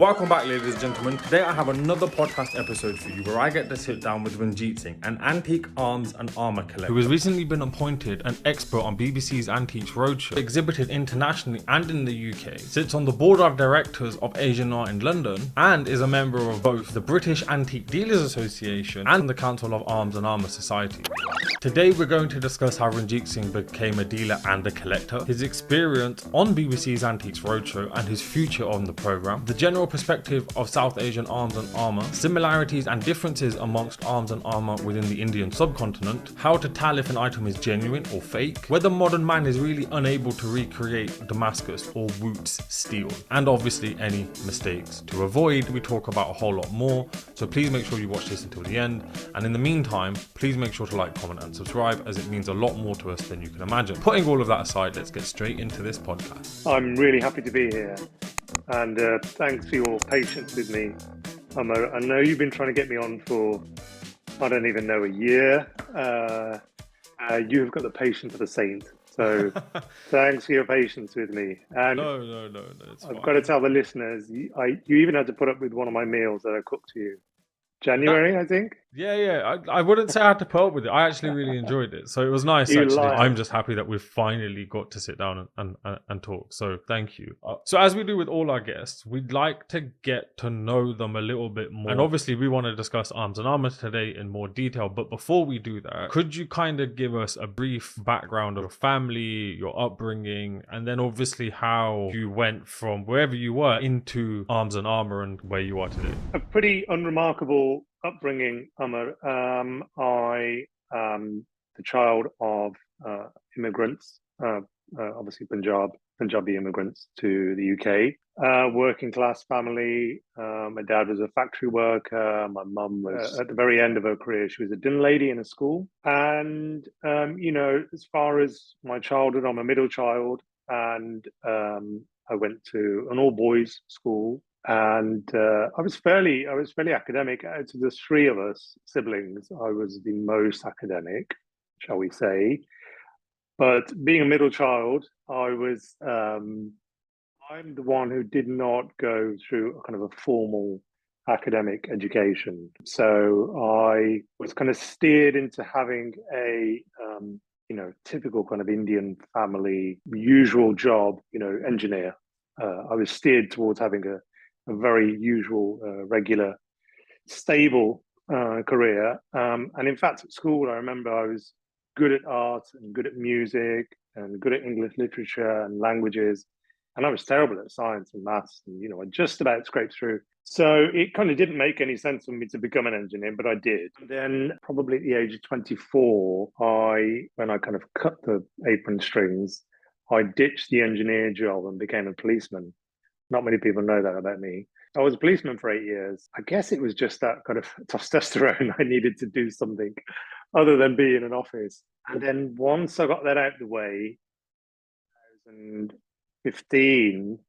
Welcome back, ladies and gentlemen. Today I have another podcast episode for you where I get to sit down with Runjeet Singh, an antique arms and armour collector who has recently been appointed an expert on BBC's Antiques Roadshow, exhibited internationally and in the UK, sits on the board of directors of Asian Art in London, and is a member of both the British Antique Dealers Association and the Council of Arms and Armour Society. Today we're going to discuss how Runjeet Singh became a dealer and a collector, his experience on BBC's Antiques Roadshow and his future on the programme, the general perspective of South Asian arms and armour, similarities and differences amongst arms and armour within the Indian subcontinent, how to tell if an item is genuine or fake, whether modern man is really unable to recreate Damascus or Wootz steel, and obviously any mistakes to avoid. We talk about a whole lot more, so please make sure you watch this until the end, and in the meantime please make sure to like, comment and subscribe, as it means a lot more to us than you can imagine. Putting all of that aside, let's get straight into this podcast. I'm really happy to be here, and thanks for your patience with me. I know you've been trying to get me on for, I don't even know, a year. You've got the patience of a saint, so thanks for your patience with me. And No, it's fine. I've got to tell the listeners, you even had to put up with one of my meals that I cooked to you. January, I think. Yeah. I wouldn't say I had to put up with it. I actually really enjoyed it. So it was nice, You actually. lied. I'm just happy that we've finally got to sit down and talk. So thank you. So as we do with all our guests, we'd like to get to know them a little bit more. And obviously we want to discuss arms and armor today in more detail. But before we do that, could you kind of give us a brief background of your family, your upbringing, and then obviously how you went from wherever you were into arms and armor and where you are today? A pretty unremarkable upbringing, Amar. I am the child of immigrants, obviously Punjabi immigrants to the UK. Working class family. My dad was a factory worker. My mum was at the very end of her career. She was a dinner lady in a school. And, as far as my childhood, I'm a middle child, and I went to an all boys school. And I was fairly academic. Out of the three of us siblings, I was the most academic, shall we say. But being a middle child, I'm the one who did not go through a kind of a formal academic education. So I was kind of steered into having a typical kind of Indian family usual job, engineer. I was steered towards having a very usual, regular, stable career. And in fact, at school, I remember I was good at art and good at music and good at English literature and languages. And I was terrible at science and maths. And, I just about scraped through. So it kind of didn't make any sense for me to become an engineer, but I did. And then probably at the age of 24, when I kind of cut the apron strings, I ditched the engineer job and became a policeman. Not many people know that about me. I was a policeman for 8 years. I guess it was just that kind of testosterone. I needed to do something other than be in an office. And then once I got that out of the way, 2015,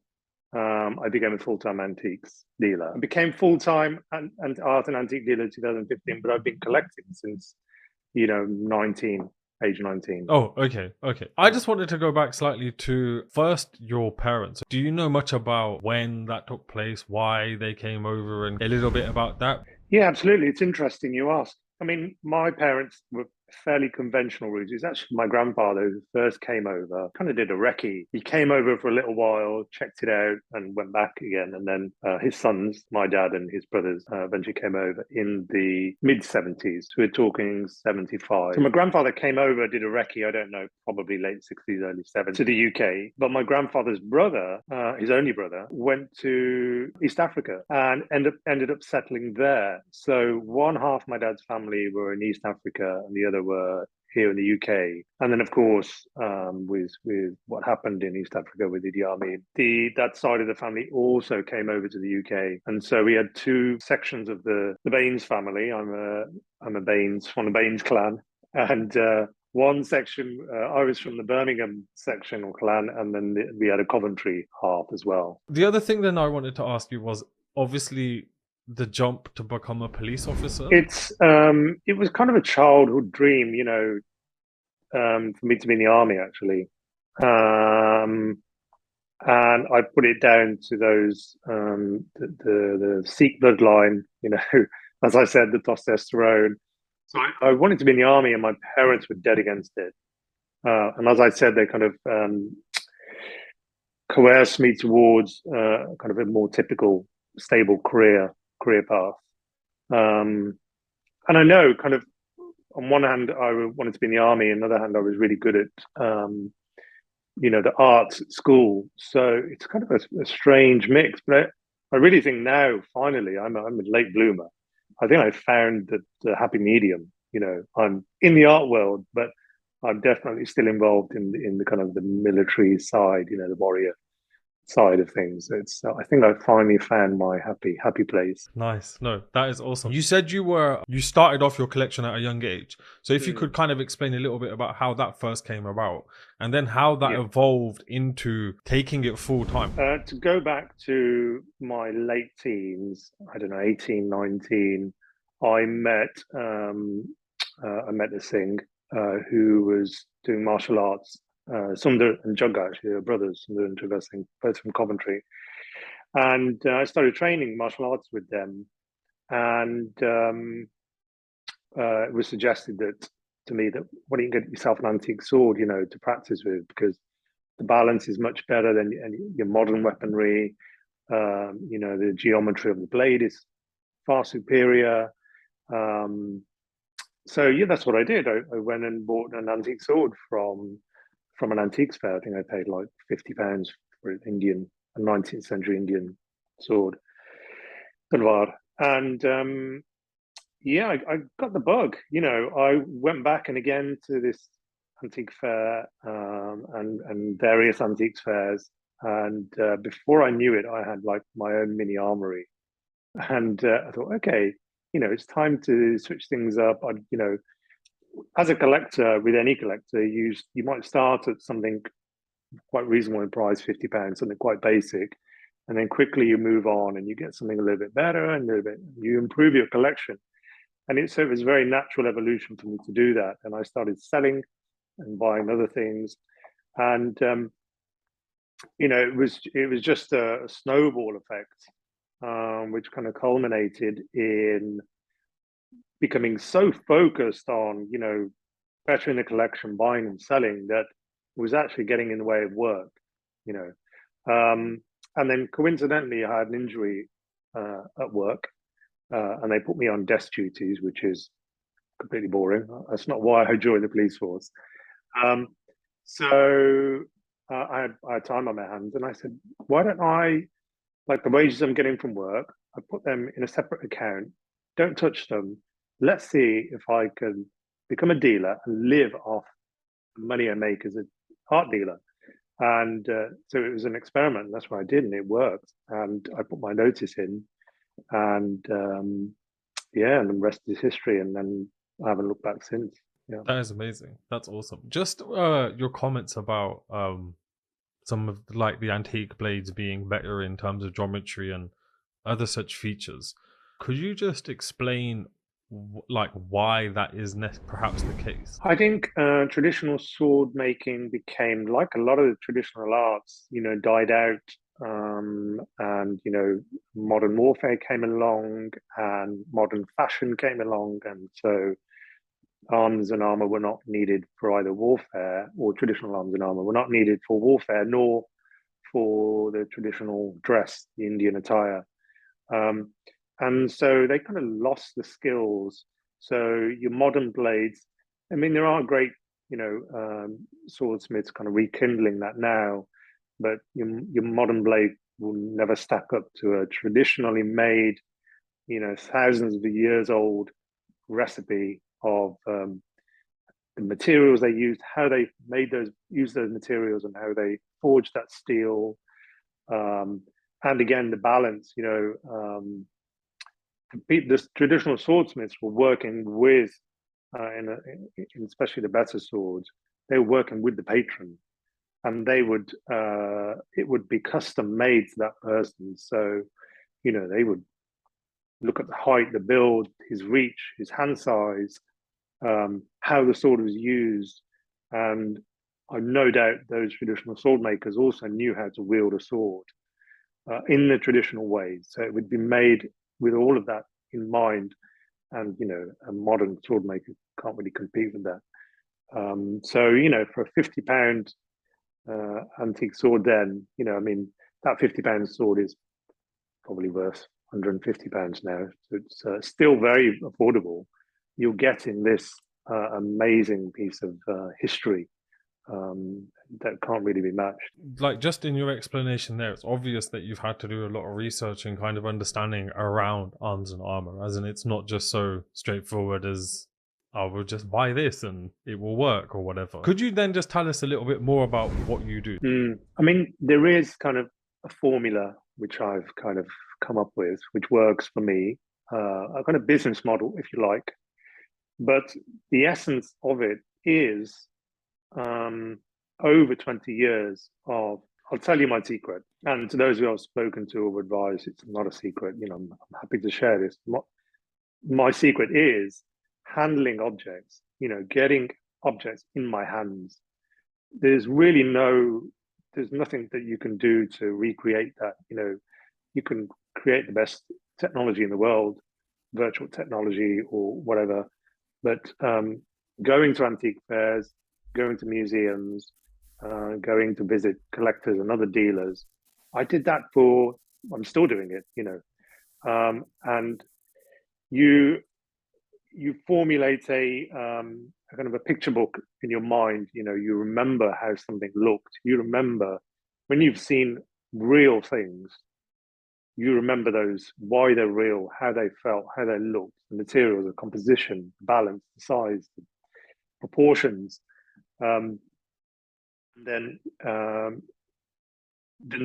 I became a full-time antiques dealer. I became full-time and art and antique dealer in 2015, but I've been collecting since, age 19. Oh, okay. I just wanted to go back slightly to first your parents. Do you know much about when that took place, why they came over, and a little bit about that? Yeah, absolutely. It's interesting you asked. I mean, my parents were fairly conventional routes. It's actually my grandfather who first came over, kind of did a recce. He came over for a little while, checked it out, and went back again. And then his sons, my dad and his brothers, eventually came over in the mid-70s. So we're talking 75. So my grandfather came over, did a recce, I don't know, probably late 60s, early 70s, to the UK. But my grandfather's brother, his only brother, went to East Africa and ended up settling there. So one half of my dad's family were in East Africa and the other were here in the UK. And then, of course, with what happened in East Africa with Idi Amin, that side of the family also came over to the UK. And so we had two sections of the Baines family. I'm a Baines, from the Baines clan. And one section, I was from the Birmingham section or clan, and then we had a Coventry half as well. The other thing then I wanted to ask you was, obviously, the jump to become a police officer? It was kind of a childhood dream, for me to be in the army, actually. and I put it down to those the Sikh bloodline. As I said, the testosterone. So I wanted to be in the army, and my parents were dead against it. And as I said, they kind of coerced me towards kind of a more typical, stable career path. And I know, kind of, on one hand, I wanted to be in the army. On the other hand, I was really good at the arts at school. So it's kind of a strange mix. But I really think now, finally, I'm a late bloomer. I think I found the happy medium. I'm in the art world, but I'm definitely still involved in the kind of the military side, the warrior side of things. I think I finally found my happy place. Nice. No, that is awesome. You said you started off your collection at a young age. So if you could kind of explain a little bit about how that first came about, and then how that evolved into taking it full time. To go back to my late teens, I don't know, 18, 19, I met the Singh, who was doing martial arts. Sundar and Jagga, actually, they're brothers, Sundar and Jagga Singh, both from Coventry. And I started training martial arts with them. And it was suggested to me that why don't you get yourself an antique sword, to practice with, because the balance is much better than your modern weaponry. The geometry of the blade is far superior. So yeah, that's what I did. I went and bought an antique sword from an antiques fair. I think I paid like £50 for an 19th century Indian sword, talwar. And I got the bug. I went back and again to this antique fair and various antiques fairs. And before I knew it, I had like my own mini armory. And I thought, okay, it's time to switch things up. As a collector, with any collector, you might start at something quite reasonable in price, £50, something quite basic. And then quickly you move on and you get something a little bit better and you improve your collection. And it was a very natural evolution for me to do that. And I started selling and buying other things. And, it was just a snowball effect, which kind of culminated in becoming so focused on, bettering the collection, buying and selling, that was actually getting in the way of work, and then coincidentally, I had an injury at work, and they put me on desk duties, which is completely boring. That's not why I joined the police force. So I had time on my hands, and I said, why don't I, like the wages I'm getting from work, I put them in a separate account, don't touch them. Let's see if I can become a dealer and live off the money I make as an art dealer. And so it was an experiment. That's what I did, and it worked. And I put my notice in, and and the rest is history. And then I haven't looked back since. Yeah, that is amazing. That's awesome. Just your comments about some of like the antique blades being better in terms of geometry and other such features. Could you just explain like why that is perhaps the case? I think traditional sword making became, like a lot of the traditional arts, died out, and modern warfare came along, and modern fashion came along, and so arms and armor were not needed for either warfare, or traditional arms and armor were not needed for warfare, nor for the traditional dress, the Indian attire. And so they kind of lost the skills. So your modern blades, I mean, there are great, swordsmiths kind of rekindling that now, but your modern blade will never stack up to a traditionally made, thousands of years old recipe of the materials they used, how they used those materials, and how they forged that steel. And again, the balance, the traditional swordsmiths were working with, especially the better swords, they were working with the patron, and it would be custom made to that person. So, they would look at the height, the build, his reach, his hand size, how the sword was used, and I've no doubt those traditional sword makers also knew how to wield a sword in the traditional ways. So it would be made with all of that in mind, and a modern sword maker can't really compete with that. So for a £50 antique sword, then I mean that £50 sword is probably worth £150 now. So it's still very affordable. You're getting this amazing piece of history that can't really be matched. Like, just in your explanation there, it's obvious that you've had to do a lot of research and kind of understanding around arms and armor, as in it's not just so straightforward as, oh, we'll just buy this and it will work or whatever. Could you then just tell us a little bit more about what you do? I mean, there is kind of a formula which I've kind of come up with, which works for me, a kind of business model, if you like. But the essence of it is over 20 years of, I'll tell you my secret. And to those who I've spoken to or advised, it's not a secret. I'm happy to share this. My secret is handling objects, getting objects in my hands. There's nothing that you can do to recreate that. You can create the best technology in the world, virtual technology or whatever, but going to antique fairs, going to museums, going to visit collectors and other dealers, I did that I'm still doing it, and you formulate a kind of a picture book in your mind. You remember how something looked. You remember when you've seen real things. You remember those, why they're real, how they felt, how they looked, the materials, the composition, the balance, the size, the proportions. Then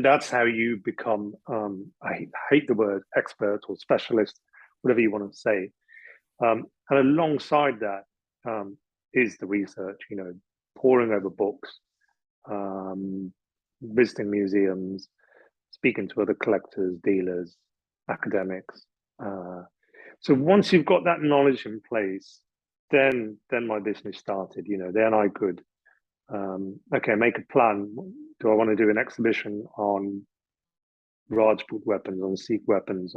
that's how you become. I hate the word expert or specialist, whatever you want to say. And alongside that is the research. Poring over books, visiting museums, speaking to other collectors, dealers, academics. So once you've got that knowledge in place, then my business started. Then I could make a plan. Do I want to do an exhibition on Rajput weapons, on Sikh weapons,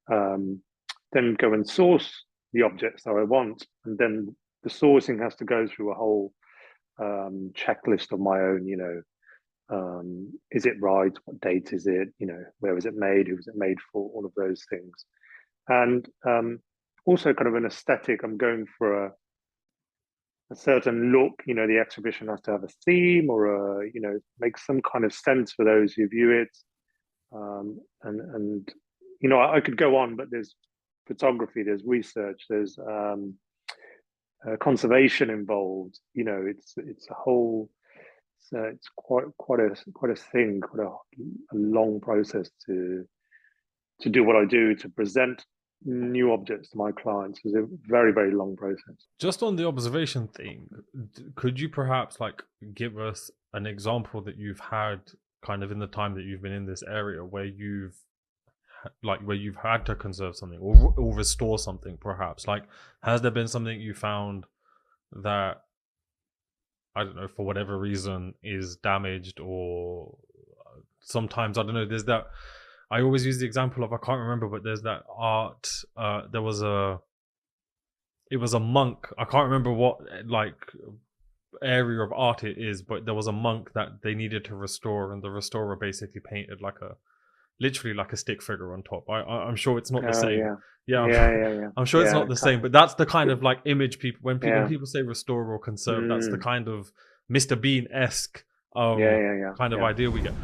then go and source the objects that I want, and then the sourcing has to go through a whole checklist of my own. Is it right? What date is it? Where was it made? Who was it made for? All of those things, and also kind of an aesthetic. I'm going for a certain look. The exhibition has to have a theme or make some kind of sense for those who view it. And I could go on, but there's photography, there's research, there's conservation involved. It's a whole. It's quite a thing, quite a long process to do what I do, to present new objects to my clients. It's a very, very long process. Just on the observation thing, could you perhaps give us an example that you've had kind of in the time that you've been in this area where you've had to conserve something or restore something, perhaps? Has there been something you found that, I don't know, for whatever reason is damaged, or sometimes, I don't know, there's that, I always use the example of, I can't remember, but there's that art, it was a monk, I can't remember what area of art it is, but there was a monk that they needed to restore, and the restorer basically painted literally like a stick figure on top. I'm sure it's not the same. Yeah. I'm sure it's not the same, but that's the kind of image people, when people say restore or conserve, that's the kind of Mr. Bean-esque kind of idea we get.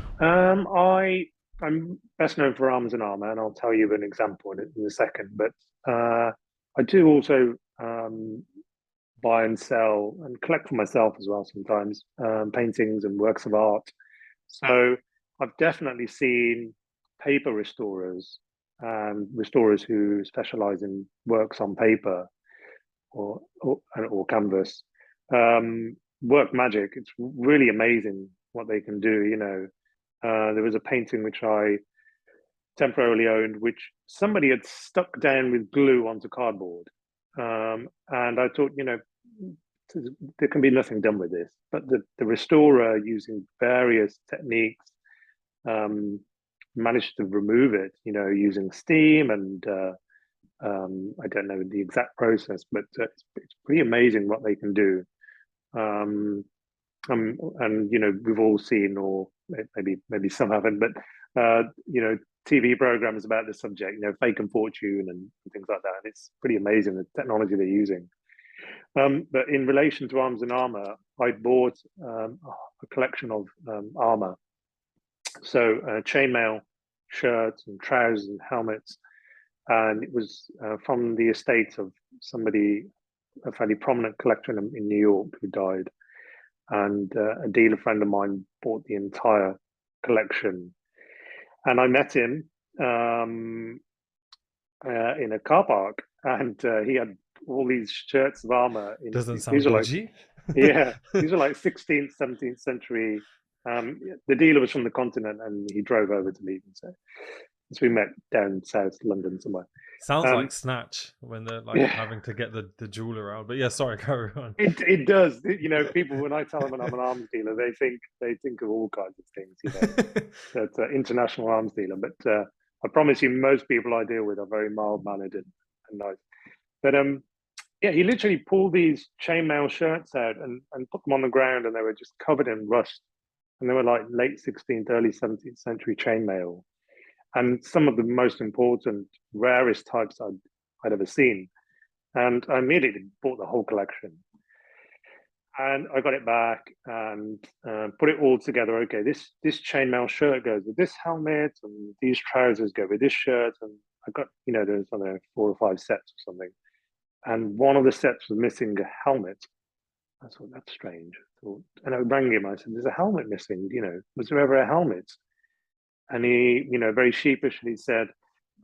I'm best known for Arms and Armour, and I'll tell you an example in a second. But I do also buy and sell and collect for myself as well sometimes, paintings and works of art. So I've definitely seen paper restorers and restorers who specialize in works on paper or canvas work magic. It's really amazing what they can do. There was a painting which I temporarily owned, which somebody had stuck down with glue onto cardboard, and I thought, there can be nothing done with this. But the restorer, using various techniques, managed to remove it, using steam and I don't know the exact process, but it's pretty amazing what they can do. And we've all seen, or maybe some haven't, but TV programs about the subject, Fake and Fortune and things like that. And it's pretty amazing the technology they're using. But in relation to arms and armor, I bought a collection of armor, so chainmail shirts and trousers and helmets, and it was from the estate of somebody, a fairly prominent collector in New York, who died. And a dealer friend of mine bought the entire collection, and I met him in a car park, and he had all these shirts of armor. Doesn't sound dodgy. Yeah, these are like 16th, 17th century. The dealer was from the continent, and he drove over to meet me. So we met down South London somewhere. Sounds like Snatch when they're like having to get the jeweler out. But yeah, sorry, carry on. It does. People, when I tell them I'm an arms dealer, they think of all kinds of things. That's an international arms dealer. But I promise you, most people I deal with are very mild mannered and nice. But he literally pulled these chainmail shirts out and put them on the ground, and they were just covered in rust. And they were like late 16th, early 17th century chainmail, and some of the most important, rarest types I'd ever seen. And I immediately bought the whole collection. And I got it back and put it all together. Okay, this chainmail shirt goes with this helmet, and these trousers go with this shirt. And I got, there's, I don't know, 4 or 5 sets or something. And one of the sets was missing a helmet. I thought, that's strange. And I rang him. I said, there's a helmet missing. Was there ever a helmet? And he, very sheepishly said,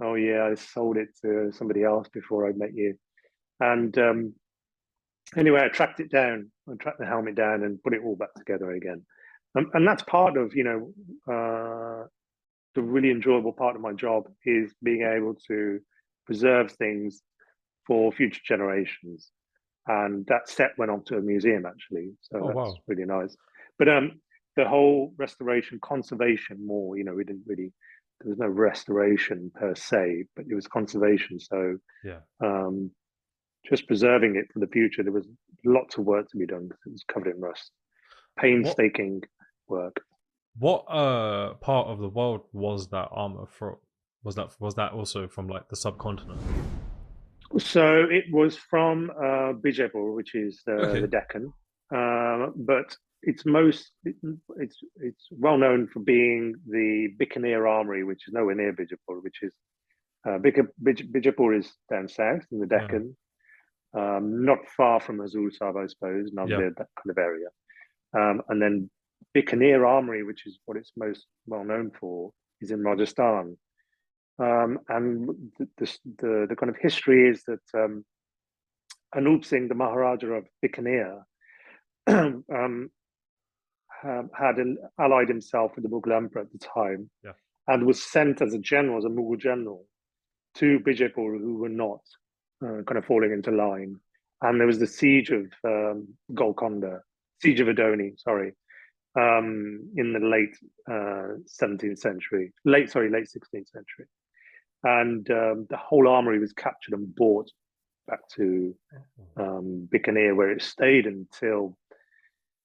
oh, yeah, I sold it to somebody else before I met you. And anyway, I tracked it down. I tracked the helmet down and put it all back together again. And that's part of, the really enjoyable part of my job, is being able to preserve things for future generations. And that set went on to a museum, actually. So that's really nice. But the whole restoration, conservation more, we didn't really, there was no restoration per se, but it was conservation. So just preserving it for the future. There was lots of work to be done because it was covered in rust. Painstaking work. What part of the world was that armor from? Was that also from like the subcontinent? So it was from Bijapur, which is the Deccan, but it's well known for being the Bikaner Armory, which is nowhere near Bijapur, which is Bijapur is down south in the Deccan, not far from Hazur Sahib, I suppose, that kind of area. And then Bikaner Armory, which is what it's most well known for, is in Rajasthan. And the kind of history is that Anup Singh, the Maharaja of Bikaner, had allied himself with the Mughal emperor at the time, and was sent as a general, as a Mughal general, to Bijapur, who were not kind of falling into line. And there was the siege of Golconda, siege of Adoni, in the late 17th century, late 16th century. And the whole armory was captured and brought back to Bikaner, where it stayed until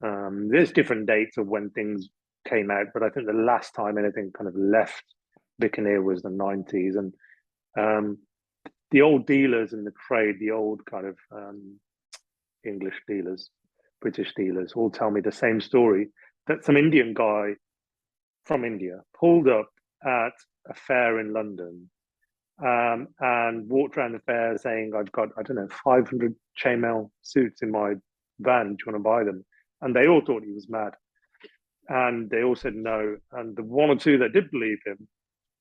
there's different dates of when things came out, but I think the last time anything kind of left Bikaner was the 90s. And the old dealers in the trade, the old kind of English dealers, British dealers, all tell me the same story, that some Indian guy from India pulled up at a fair in London and walked around the fair saying, I've got, 500 chainmail suits in my van. Do you want to buy them? And they all thought he was mad. And they all said no. And the one or two that did believe him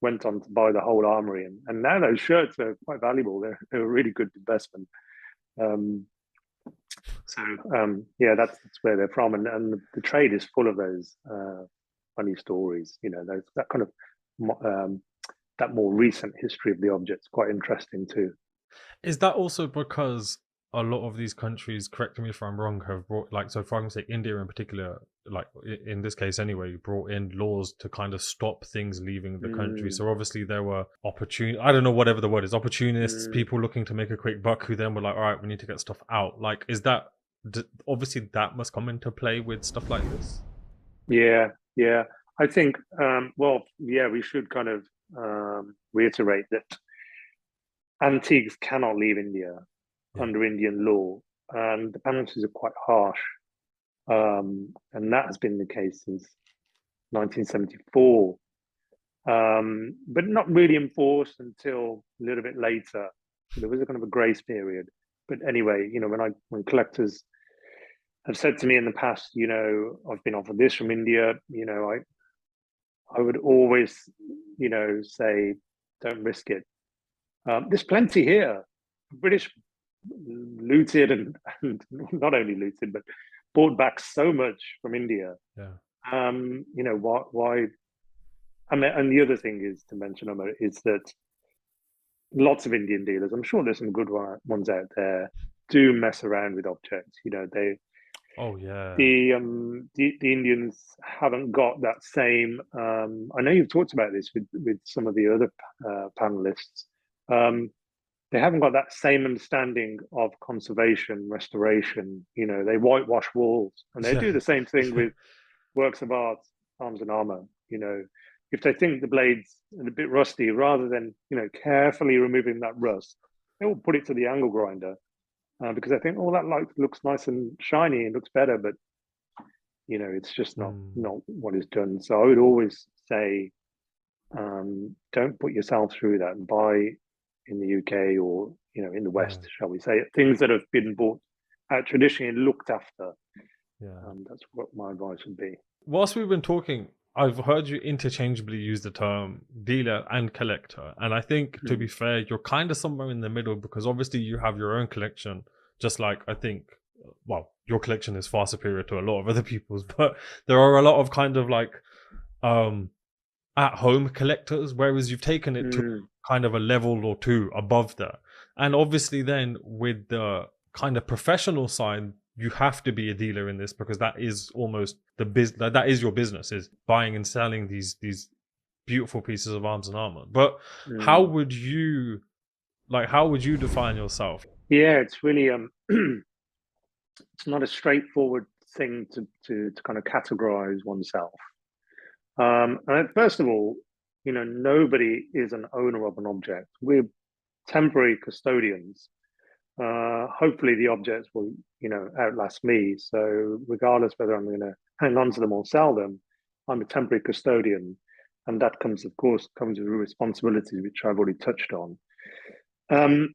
went on to buy the whole armory. And now those shirts are quite valuable. They're a really good investment. That's where they're from. And the trade is full of those funny stories. That kind of that more recent history of the object's quite interesting too. Is that also because a lot of these countries, correct me if I'm wrong, have brought, like, so for argument's sake, India in particular, like in this case anyway, brought in laws to kind of stop things leaving the country. Mm, So obviously there were I don't know, whatever the word is, opportunists, mm, people looking to make a quick buck who then were like, all right, we need to get stuff out. Like, is that, obviously that must come into play with stuff like this? yeah, yeah. I think, well, yeah, we should kind of reiterate that antiques cannot leave India Yeah. under Indian law, and the penalties are quite harsh. And that has been the case since 1974, but not really enforced until a little bit later. So there was a kind of a grace period. But anyway, when collectors have said to me in the past, I've been offered this from India, I would always, say, don't risk it. There's plenty here. British looted and not only looted, but bought back so much from India. Yeah. Why? I mean, and the other thing is to mention, Omar, is that lots of Indian dealers, I'm sure there's some good ones out there, do mess around with objects. Oh yeah. The Indians haven't got that same. I know you've talked about this with some of the other panelists. They haven't got that same understanding of conservation, restoration. They whitewash walls, and they Yeah. do the same thing with works of art, arms and armor. If they think the blade's a bit rusty, rather than carefully removing that rust, they will put it to the angle grinder because I think, oh, that light looks nice and shiny and looks better, but it's just not Mm, not what is done. So I would always say, don't put yourself through that and buy in the UK or in the yeah. West, shall we say, things that have been bought traditionally and looked after. Yeah. That's what my advice would be. Whilst we've been talking, I've heard you interchangeably use the term dealer and collector. And I think, to be Mm. fair, you're kind of somewhere in the middle because obviously you have your own collection, just like I think, well, your collection is far superior to a lot of other people's, but there are a lot of kind of like um at home collectors, whereas you've taken it to Mm. kind of a level or two above that. And obviously, then with the kind of professional side, you have to be a dealer in this because that is almost the business. That is your business, is buying and selling these beautiful pieces of arms and armor. But how Mm. would you how would you define yourself? Yeah, it's really it's not a straightforward thing to kind of categorize oneself. And first of all, nobody is an owner of an object. We're temporary custodians. Hopefully, the objects will, outlast me. So, regardless whether I'm going to hang on to them or sell them, I'm a temporary custodian, and that comes with responsibilities, which I've already touched on. Um,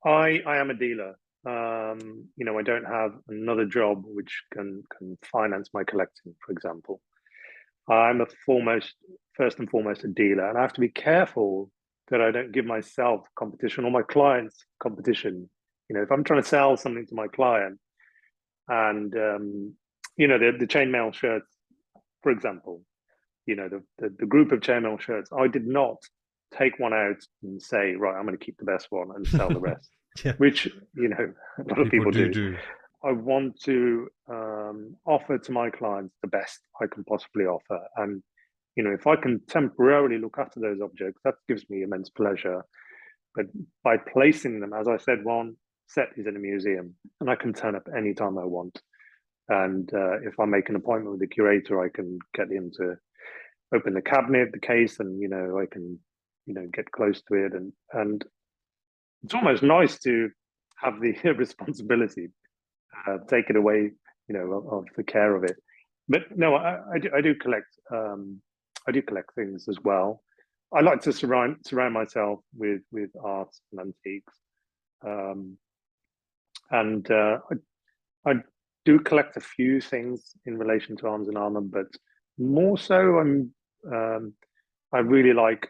I am a dealer. I don't have another job which can finance my collecting, for example. I'm first and foremost, a dealer, and I have to be careful that I don't give myself competition or my clients competition. If I'm trying to sell something to my client, and the chainmail shirts, for example, the group of chainmail shirts, I did not take one out and say, right, I'm going to keep the best one and sell the rest, Yeah, which a lot of people people do. do. I want to offer to my clients the best I can possibly offer. And, if I can temporarily look after those objects, that gives me immense pleasure. But by placing them, as I said, one set is in a museum and I can turn up anytime I want. And if I make an appointment with the curator, I can get him to open the cabinet, the case, and, I can, get close to it. And it's almost nice to have the responsibility taken away, of the care of it. But no, I do collect. I do collect things as well. I like to surround myself with art and antiques, um, and I do collect a few things in relation to arms and armor, but more so, I really like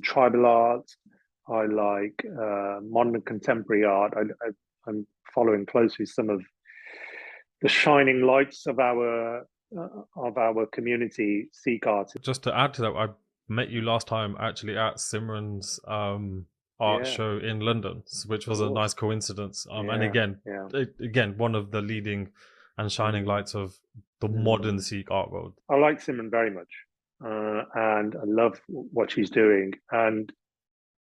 tribal art. I like modern and contemporary art. I'm following closely some of the shining lights of our community, Sikh art. Just to add to that, I met you last time actually at Simran's art show in London, which was a nice coincidence. And again, one of the leading and shining lights of the modern Sikh art world. I like Simran very much, and I love what she's doing. And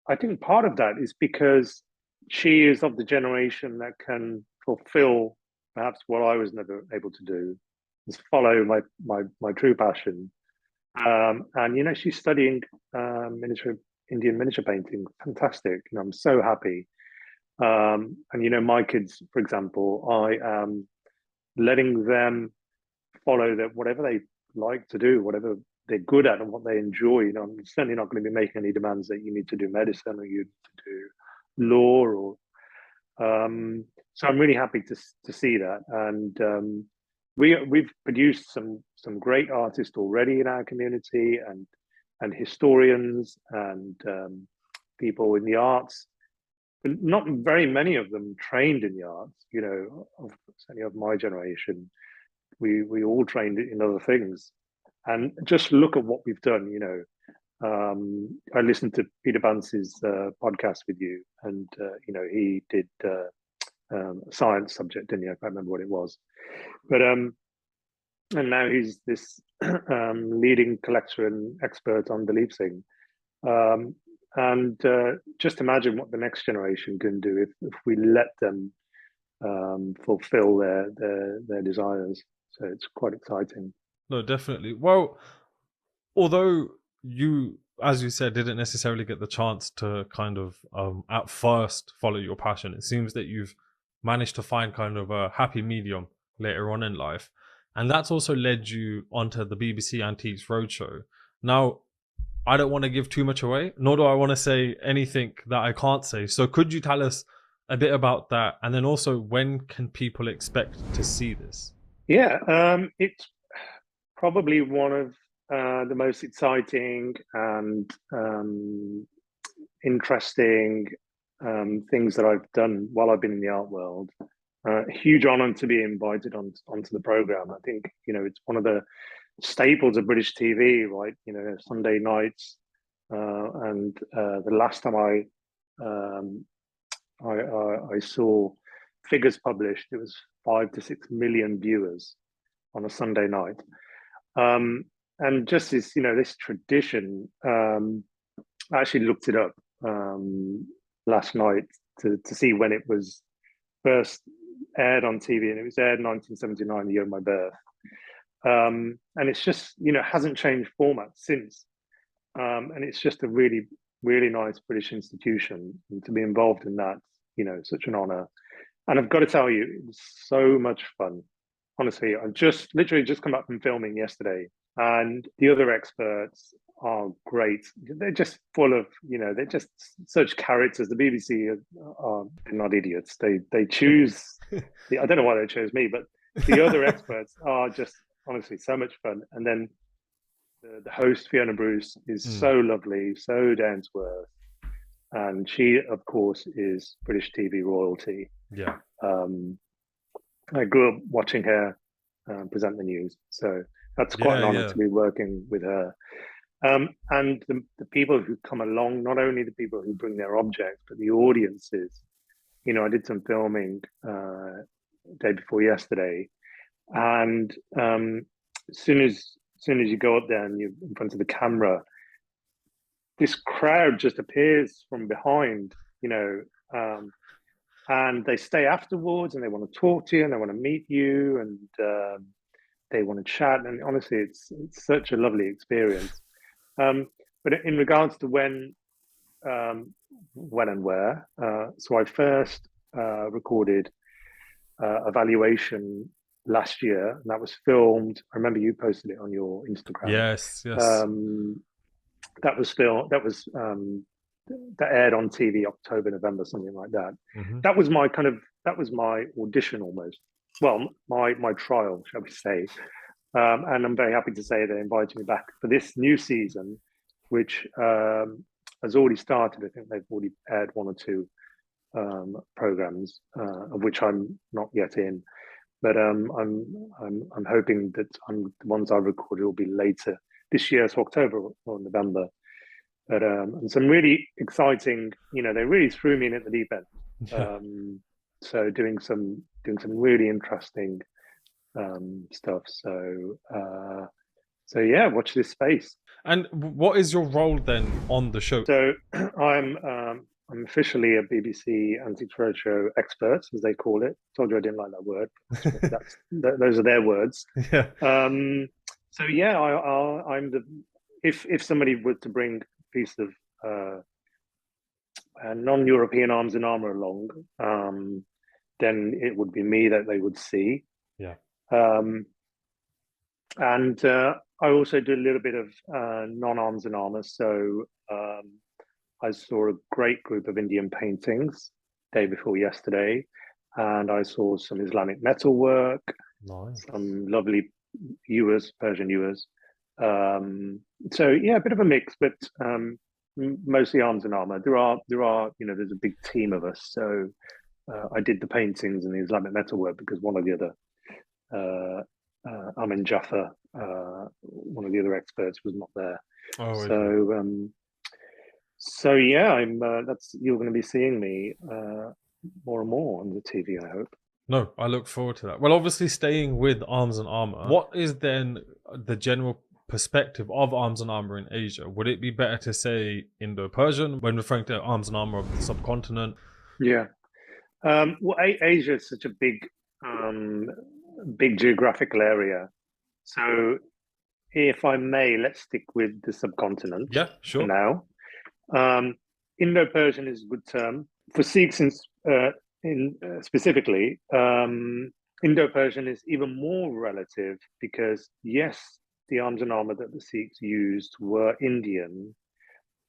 I think part of that is because she is of the generation that can fulfill perhaps what I was never able to do, is follow my true passion. And she's studying Indian miniature painting. Fantastic. I'm so happy. And my kids, for example, I am letting them follow that whatever they like to do, whatever they're good at and what they enjoy. I'm certainly not going to be making any demands that you need to do medicine or you need to do law or so I'm really happy to see that. And we've produced some great artists already in our community, and historians and people in the arts. But not very many of them trained in the arts. Certainly of my generation, we all trained in other things. And just look at what we've done. I listened to Peter Bance's podcast with you, and he did a science subject, didn't he? I can't remember what it was, but and now he's this leading collector and expert on Deciphering. And just imagine what the next generation can do if we let them fulfill their desires. So it's quite exciting. No, definitely. Well, although you, as you said, didn't necessarily get the chance to kind of at first follow your passion, it seems that you've managed to find kind of a happy medium later on in life. And that's also led you onto the BBC Antiques Roadshow. Now, I don't want to give too much away, nor do I want to say anything that I can't say. So could you tell us a bit about that? And then also, when can people expect to see this? Yeah, it's probably one of the most exciting and interesting things that I've done while I've been in the art world. A huge honor to be invited onto the program. I think it's one of the staples of British TV, right? Sunday nights, and the last time I saw figures published, it was 5 to 6 million viewers on a Sunday night. And just this tradition, I actually looked it up last night to see when it was first aired on TV, and it was aired in 1979, the year of my birth. And it's just, hasn't changed format since. And it's just a really, really nice British institution, and to be involved in that, such an honor. And I've got to tell you, it was so much fun. Honestly, I've literally just come back from filming yesterday, and the other experts are great. They're just full of, they're just such characters. The BBC are not idiots. They choose, I don't know why they chose me, but the other experts are just honestly so much fun. And then the host, Fiona Bruce, is so lovely, so down to earth. And she, of course, is British TV royalty. Yeah. I grew up watching her present the news. So that's quite an honor to be working with her. And the people who come along, not only the people who bring their objects, but the audiences. I did some filming day before yesterday, and as soon as you go up there and you're in front of the camera, this crowd just appears from behind, and they stay afterwards, and they want to talk to you, and they want to meet you, and they want to chat. And honestly, it's such a lovely experience. But in regards to when and where, so I first recorded a valuation last year, and that was filmed. I remember you posted it on your Instagram. Yes. That was filmed. That aired on TV October, November, something like that. Mm-hmm. That was my audition almost. Well, my trial, shall we say? And I'm very happy to say they invited me back for this new season, which has already started. I think they've already aired 1 or 2 programs, of which I'm not yet in. But I'm hoping that the ones I recorded will be later this year, so October or November. But and some really exciting, they really threw me in at the deep end. Yeah. So doing some really interesting stuff. So yeah, watch this space. And what is your role then on the show? So I'm officially a BBC Antiques Roadshow expert, as they call it. Told you I didn't like that word. Those are their words. Yeah. So yeah, I'm the if somebody were to bring a piece of non-European arms and armor along, then it would be me that they would see. Yeah. And I also do a little bit of non-arms and armor. So I saw a great group of Indian paintings day before yesterday, and I saw some Islamic metalwork, some lovely ewers, Persian ewers. So yeah, a bit of a mix, but mostly arms and armor. There are there's a big team of us. So I did the paintings and the Islamic metalwork because one of the other Amin Jaffa, one of the other experts, was not there. So yeah, you're going to be seeing me more and more on the TV, I hope. No, I look forward to that. Well, obviously staying with arms and armor, what is then the general perspective of arms and armor in Asia? Would it be better to say Indo-Persian when referring to arms and armor of the subcontinent? Yeah. Well, Asia is such a big geographical area. So if I may, let's stick with the subcontinent. Yeah, sure. For now. Indo-Persian is a good term. For Sikhs specifically, Indo-Persian is even more relative because, yes, the arms and armor that the Sikhs used were Indian,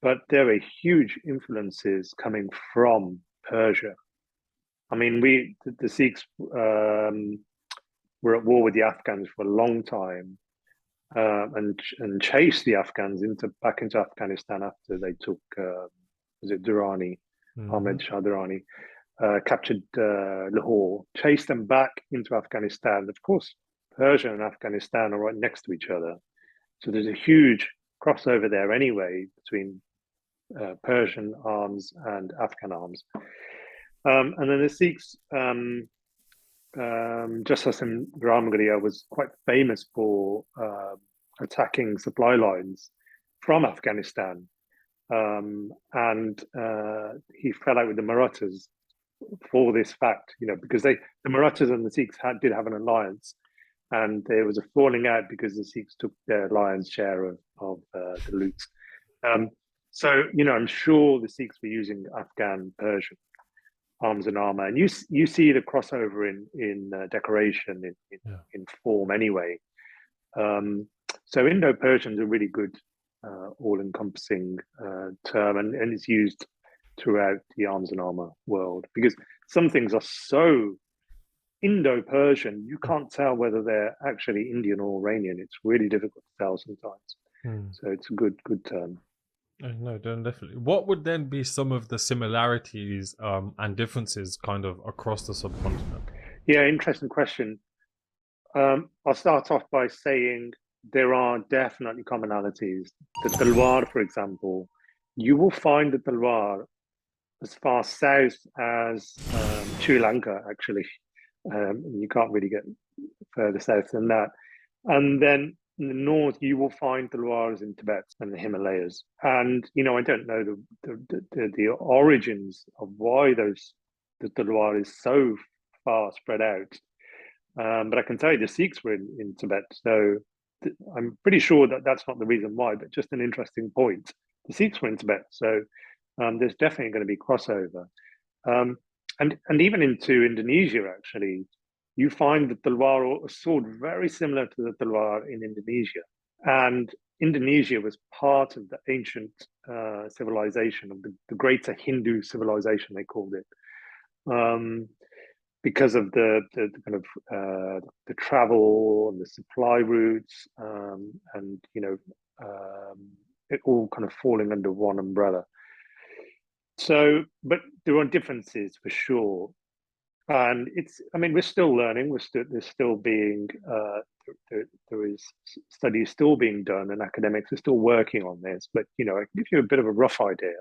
but there are huge influences coming from Persia. I mean, the Sikhs were at war with the Afghans for a long time, and chased the Afghans back into Afghanistan after they took was it Durrani, Ahmed Shah Durrani, captured Lahore, chased them back into Afghanistan. Of course, Persia and Afghanistan are right next to each other, so there's a huge crossover there anyway between Persian arms and Afghan arms. And then the Sikhs, Jassim Ramgarhia was quite famous for attacking supply lines from Afghanistan. And he fell out with the Marathas for this fact, because the Marathas and the Sikhs did have an alliance, and there was a falling out because the Sikhs took their lion's share of the loot. So, I'm sure the Sikhs were using Afghan Persian arms and armor, and you see the crossover in decoration, in form anyway. So Indo-Persian is a really good all-encompassing term, and it's used throughout the arms and armor world because some things are so Indo-Persian you can't tell whether they're actually Indian or Iranian. It's really difficult to tell sometimes. So it's a good term. No, definitely. What would then be some of the similarities and differences kind of across the subcontinent? Yeah, interesting question. I'll start off by saying there are definitely commonalities. The talwar, for example, you will find the talwar as far south as Sri Lanka, actually. You can't really get further south than that. And then in the north, you will find talwars in Tibet and the Himalayas. And, I don't know the origins of why the talwar is so far spread out. But I can tell you the Sikhs were in Tibet. So I'm pretty sure that's not the reason why, but just an interesting point. The Sikhs were in Tibet. So there's definitely going to be crossover. And even into Indonesia, actually, you find the talwar or a sword very similar to the talwar in Indonesia. And Indonesia was part of the ancient civilization, of the greater Hindu civilization, they called it, because of the kind of the travel and the supply routes, and it all kind of falling under one umbrella. So, but there are differences for sure. and I mean, we're still learning. There's still being there is studies still being done, and academics are still working on this. But I can give you a bit of a rough idea.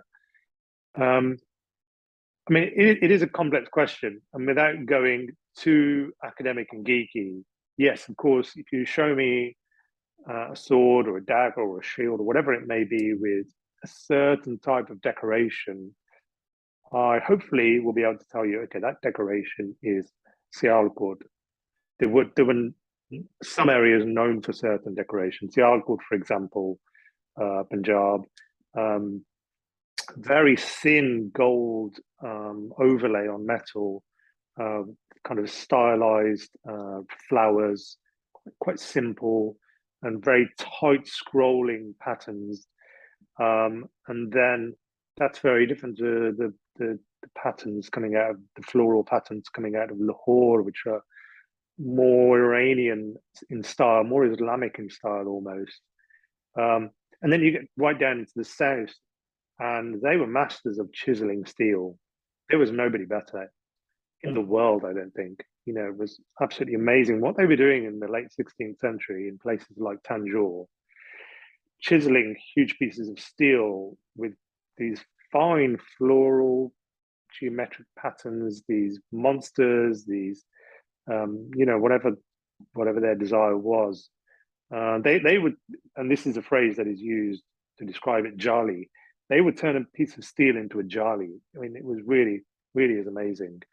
I mean, it is a complex question, and without going too academic and geeky, yes, of course, if you show me a sword or a dagger or a shield or whatever it may be with a certain type of decoration, I hopefully will be able to tell you, okay, that decoration is Sialkot. There were some areas known for certain decorations. Sialkot, for example, Punjab, very thin gold overlay on metal, kind of stylized flowers, quite simple and very tight scrolling patterns. And then that's very different to the patterns coming out of the floral patterns coming out of Lahore, which are more Iranian in style, more Islamic in style almost. And then you get right down into the south, and they were masters of chiseling steel. There was nobody better in the world, I don't think. It was absolutely amazing what they were doing in the late 16th century in places like Tanjore, chiseling huge pieces of steel with these fine floral geometric patterns, these monsters, these whatever their desire was. They would, and this is a phrase that is used to describe it, jali. They would turn a piece of steel into a jali. I mean, it was really, really is amazing.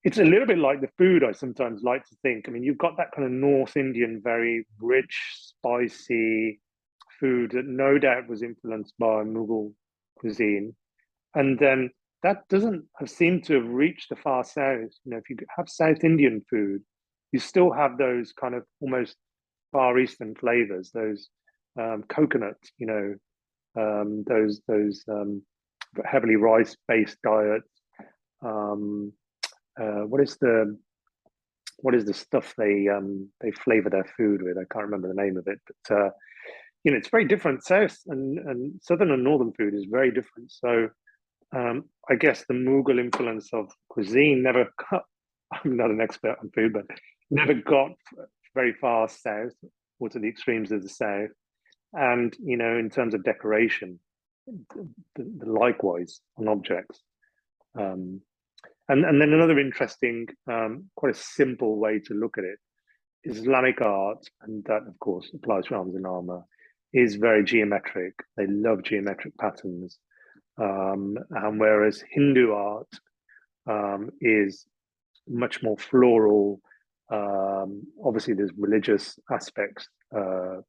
It's a little bit like the food I sometimes like to think. I mean, you've got that kind of North Indian, very rich, spicy food that no doubt was influenced by Mughal cuisine. And then that doesn't have seemed to have reached the far south. If you have South Indian food, you still have those kind of almost Far Eastern flavors, those coconut, those heavily rice-based diets. What is the stuff they flavor their food with? I can't remember the name of it, but it's very different. South and southern and northern food is very different. So I guess the Mughal influence of cuisine never got. I'm not an expert on food, but never got very far south or to the extremes of the south. And in terms of decoration, likewise on objects. And then another interesting, quite a simple way to look at it, Islamic art, and that of course applies to arms and armor, is very geometric. They love geometric patterns. And whereas Hindu art is much more floral, obviously there's religious aspects,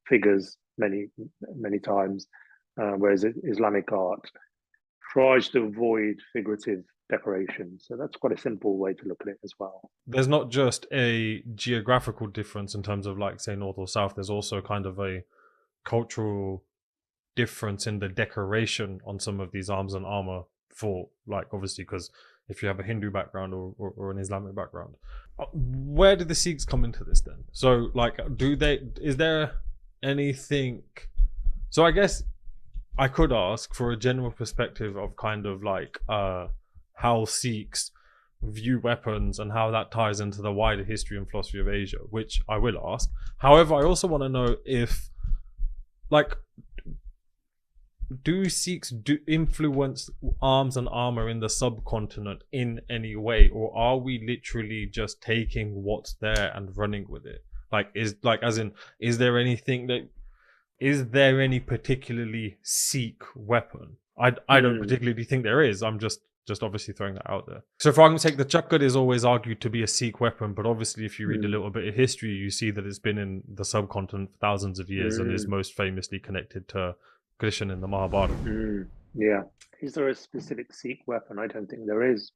figures many times, whereas Islamic art tries to avoid figurative decoration. So that's quite a simple way to look at it as well. There's not just a geographical difference in terms of, like, say, north or south. There's also kind of a cultural difference in the decoration on some of these arms and armor, for, like, obviously, because if you have a Hindu background or an Islamic background. Where do the Sikhs come into this then? So, like, is there anything? So I guess I could ask for a general perspective of kind of like how Sikhs view weapons and how that ties into the wider history and philosophy of Asia, which I will ask. However, I also want to know if, like, do Sikhs influence arms and armor in the subcontinent in any way, or are we literally just taking what's there and running with it? Is there any particularly Sikh weapon? I don't particularly think there is. I'm just obviously throwing that out there. So for argument's sake, the chakkar is always argued to be a Sikh weapon, but obviously if you read a little bit of history, you see that it's been in the subcontinent for thousands of years and is most famously connected to Krishna in the Mahabharata. Yeah. Is there a specific Sikh weapon? I don't think there is.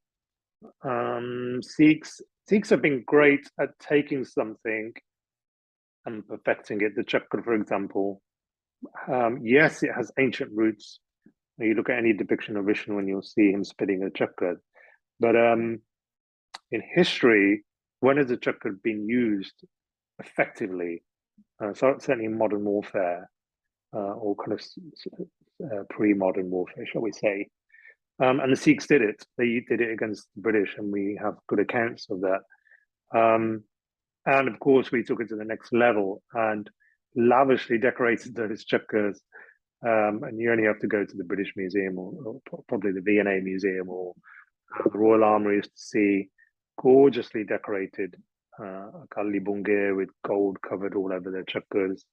Sikhs have been great at taking something and perfecting it. The chakkar, for example, yes, it has ancient roots. You look at any depiction of Vishnu and you'll see him spitting a chakkar. But in history, when has a chakkar been used effectively? So certainly in modern warfare, or kind of pre-modern warfare, shall we say? And the Sikhs did it. They did it against the British, and we have good accounts of that. And of course, we took it to the next level and lavishly decorated those chakkars. And you only have to go to the British Museum or probably the V&A Museum or the Royal Armouries to see gorgeously decorated Akali Bunge with gold covered all over their chakkars.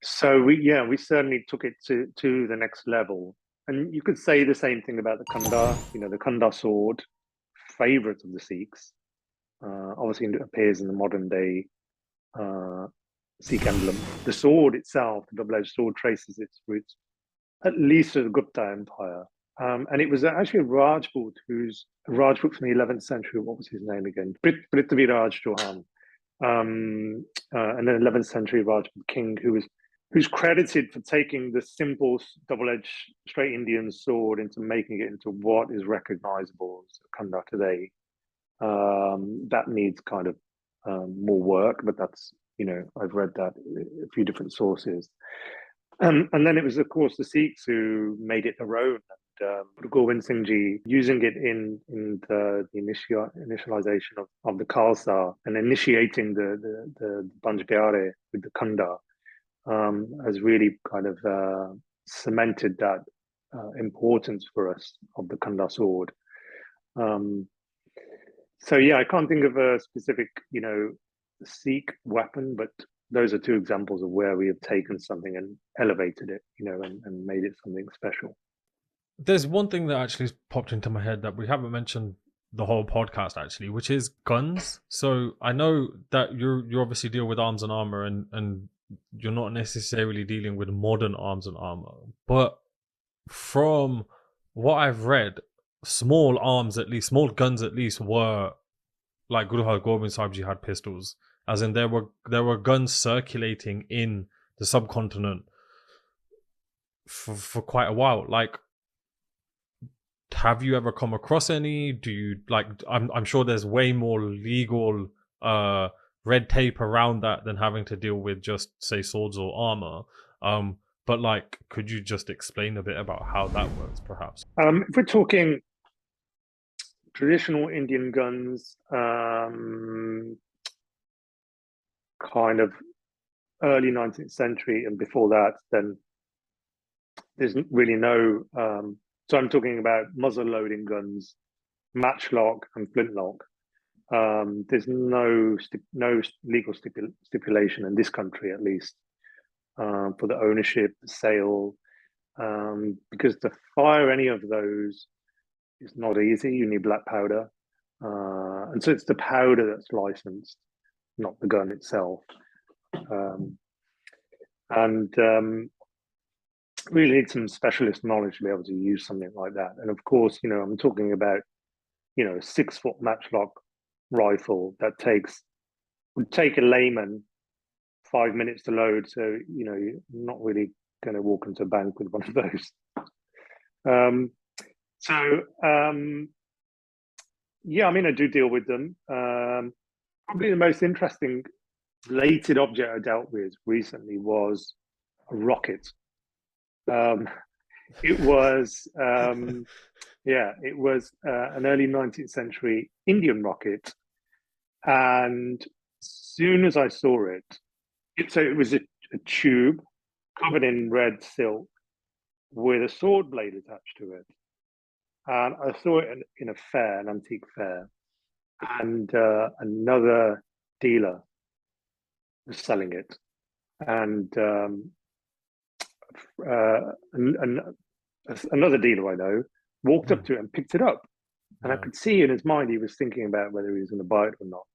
So we certainly took it to the next level. And you could say the same thing about the Kanda, the Kanda sword, favorite of the Sikhs. Obviously, it appears in the modern day Sikh emblem. The sword itself, the double-edged sword, traces its roots at least to the Gupta Empire. And it was actually a Rajput from the 11th century. What was his name again? Prithviraj Chauhan, an 11th century Rajput king who's credited for taking the simple double-edged straight Indian sword into making it into what is recognizable as Kanda today. That needs kind of more work, but that's, I've read that a few different sources. And then it was, of course, the Sikhs who made it their own. And Govind Singh Ji using it in the initialization of the Khalsa and initiating the Panj Pyare with the Kanda has really kind of cemented that importance for us of the Kanda sword. So yeah, I can't think of a specific, Sikh weapon, but those are two examples of where we have taken something and elevated it, and made it something special. There's one thing that actually popped into my head that we haven't mentioned the whole podcast actually, which is guns. So I know that you obviously deal with arms and armor, and you're not necessarily dealing with modern arms and armor, but from what I've read, small guns at least were like Guru Har Gobind Sahib Ji had pistols, as in there were guns circulating in the subcontinent for quite a while. Like, have you ever come across any? Do you like? I'm sure there's way more legal red tape around that than having to deal with just say swords or armor. But like, could you just explain a bit about how that works, perhaps? If we're talking traditional Indian guns, kind of early 19th century and before that, then there's really no. So I'm talking about muzzle loading guns, matchlock and flintlock. There's no legal stipulation in this country, at least, for the ownership, the sale, because to fire any of those is not easy. You need black powder, and so it's the powder that's licensed, not the gun itself. Really need some specialist knowledge to be able to use something like that. And of course, I'm talking about, a 6-foot matchlock rifle that would take a layman 5 minutes to load. So, you're not really going to walk into a bank with one of those. Yeah, I mean, I do deal with them. Probably the most interesting related object I dealt with recently was a rocket. It was an early 19th century Indian rocket, and as soon as I saw it was a tube covered in red silk with a sword blade attached to it, and I saw it in an antique fair, and another dealer was selling it, and another dealer I know walked up to it and picked it up. And I could see in his mind he was thinking about whether he was going to buy it or not.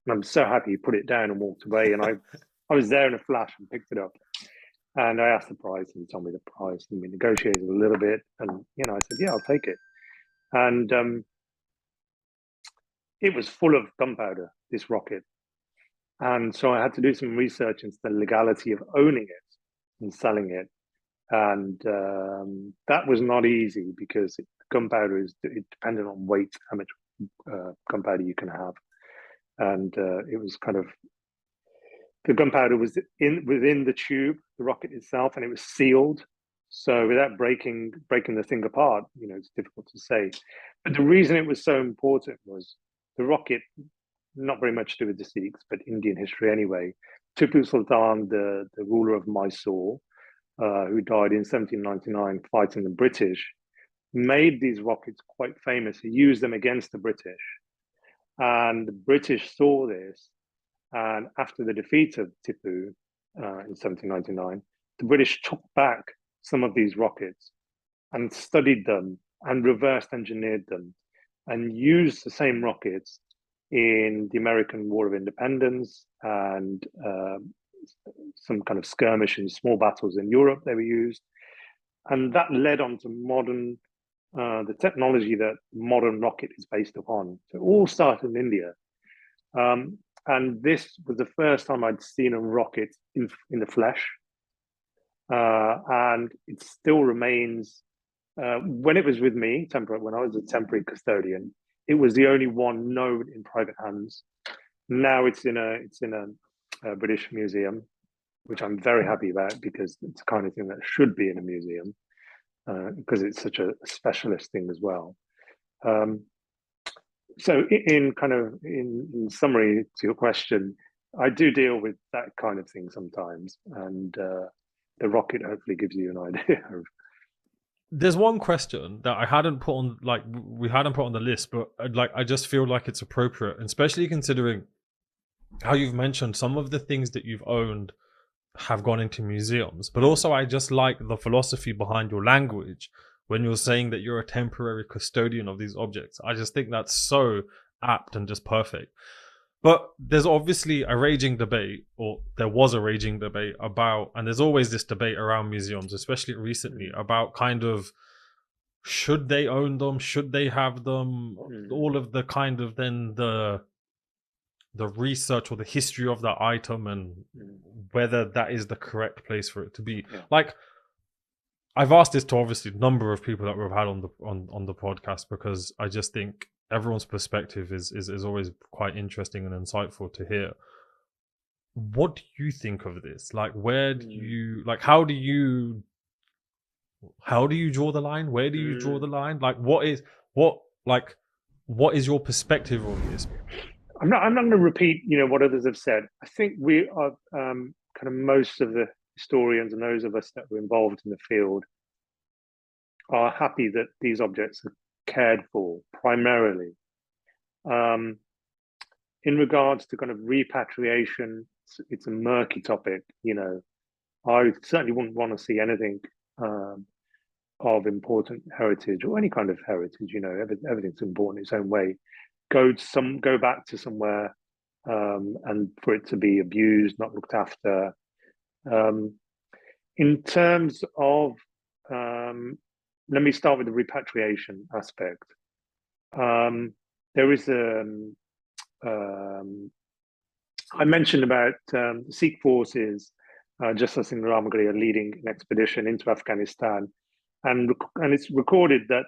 And I'm so happy he put it down and walked away. And I was there in a flash and picked it up. And I asked the price, and he told me the price, and we negotiated a little bit. And I said, yeah, I'll take it. And it was full of gunpowder, this rocket. And so I had to do some research into the legality of owning it and selling it. And that was not easy because gunpowder is dependent on weight, how much gunpowder you can have. And it was kind of, the gunpowder was within the tube, the rocket itself, and it was sealed. So without breaking the thing apart, it's difficult to say. But the reason it was so important was the rocket, not very much to do with the Sikhs, but Indian history anyway. Tipu Sultan, the ruler of Mysore, who died in 1799 fighting the British, made these rockets quite famous. He used them against the British. And the British saw this. And after the defeat of Tipu in 1799, the British took back some of these rockets and studied them and reverse engineered them and used the same rockets in the American War of Independence and some kind of skirmish and small battles in Europe they were used. And that led on to the technology that modern rocket is based upon. So it all started in India. And this was the first time I'd seen a rocket in the flesh. And it still remains, when it was with me, when I was a temporary custodian, it was the only one known in private hands. Now it's in a British museum, which I'm very happy about because it's the kind of thing that should be in a museum because it's such a specialist thing as well. So in summary to your question, I do deal with that kind of thing sometimes, and the rocket hopefully gives you an idea of. There's one question that I hadn't put on, like we hadn't put on the list, but I just feel like it's appropriate, especially considering how you've mentioned some of the things that you've owned have gone into museums, but also I just like the philosophy behind your language when you're saying that you're a temporary custodian of these objects. I just think that's so apt and just perfect. But there's obviously a raging debate, or there was a raging debate about, and there's always this debate around museums, especially recently, about kind of should they own them, should they have them, all of the kind of then the research or the history of that item and whether that is the correct place for it to be. Yeah. Like, I've asked this to obviously a number of people that we've had on the podcast because I just think everyone's perspective is always quite interesting and insightful to hear. What do you think of this? Like, where do you how do you draw the line? Where do you draw the line? Like, what is your perspective on this? I'm not going to repeat, what others have said. I think we are kind of most of the historians and those of us that were involved in the field are happy that these objects are cared for primarily. In regards to kind of repatriation, it's a murky topic. I certainly wouldn't want to see anything of important heritage or any kind of heritage. Everything's important in its own way. Go back to somewhere and for it to be abused, not looked after. In terms of, let me start with the repatriation aspect. There is I mentioned about the Sikh forces, just as in Ramagri, are leading an expedition into Afghanistan, and it's recorded that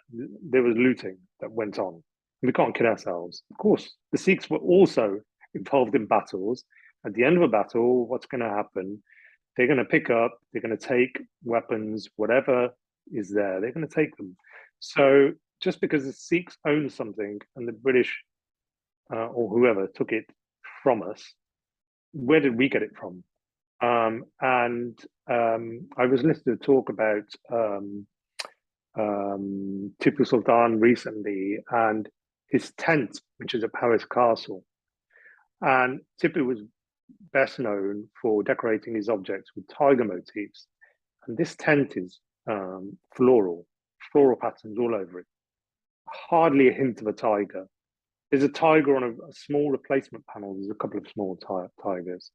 there was looting that went on. We can't kid ourselves. Of course, the Sikhs were also involved in battles. At the end of a battle, what's going to happen? They're going to pick up, they're going to take weapons, whatever is there, they're going to take them. So just because the Sikhs own something and the British or whoever took it from us, where did we get it from? And I was listening to talk about Tipu Sultan recently and his tent, which is at Paris Castle. And Tipu was best known for decorating his objects with tiger motifs. And this tent is floral patterns all over it. Hardly a hint of a tiger. There's a tiger on a small replacement panel. There's a couple of small tigers.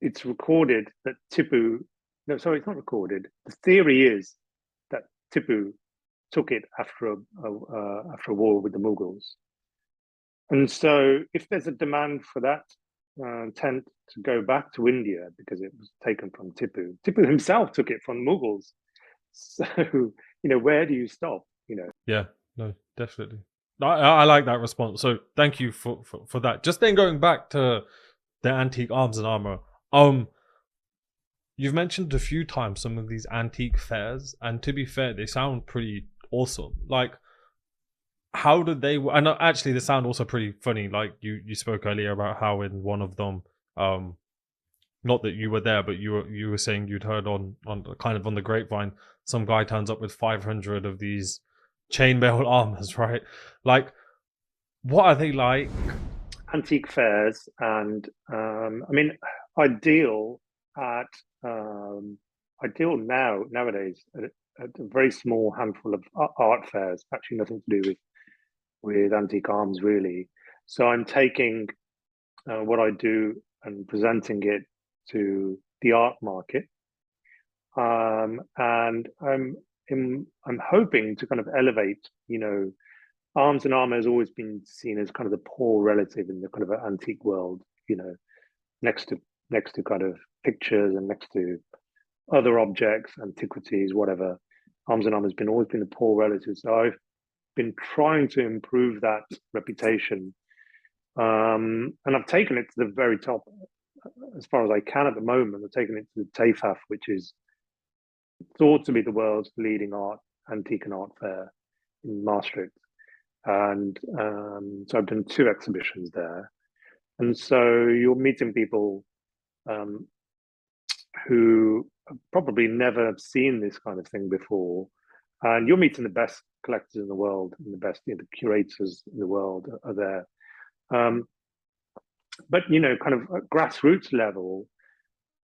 It's recorded that Tipu, no, sorry, it's not recorded. The theory is that Tipu took it after a war with the Mughals. And so if there's a demand for that tent to go back to India because it was taken from Tipu himself took it from Mughals. So, where do you stop? Yeah, no, definitely. I like that response. So thank you for that. Just then going back to the antique arms and armor, You've mentioned a few times some of these antique fairs, and to be fair, they sound pretty awesome. Like, how did they? And actually, they sound also pretty funny. Like you spoke earlier about how in one of them, not that you were there, but you were saying you'd heard on kind of on the grapevine, some guy turns up with 500 of these chainmail armors, right? Like, what are they like? Antique fairs, and I mean, I deal at I deal nowadays at a very small handful of art fairs. Actually, nothing to do with antique arms really. So I'm taking what I do and presenting it to the art market, and I'm hoping to kind of elevate, arms and armor has always been seen as kind of the poor relative in the kind of antique world, next to kind of pictures and next to other objects, antiquities, whatever. Arms and armor has always been the poor relative. So I've been trying to improve that reputation, and I've taken it to the very top as far as I can at the moment. I've taken it to the TAFAF, which is thought to be the world's leading antique and art fair in Maastricht. And so I've done 2 exhibitions there. And so you're meeting people who have probably never seen this kind of thing before. And you're meeting the best collectors in the world, and the best curators in the world are there. But, kind of at grassroots level,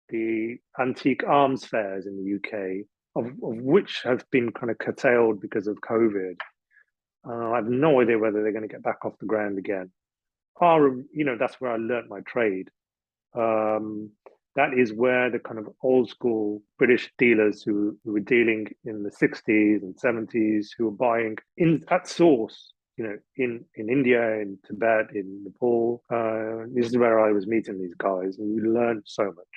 the antique arms fairs in the UK, of which have been kind of curtailed because of COVID, I have no idea whether they're going to get back off the ground again. That's where I learnt my trade. That is where the kind of old school British dealers who were dealing in the 60s and 70s, who were buying at source, in India, in Tibet, in Nepal. This is where I was meeting these guys, and you learn so much,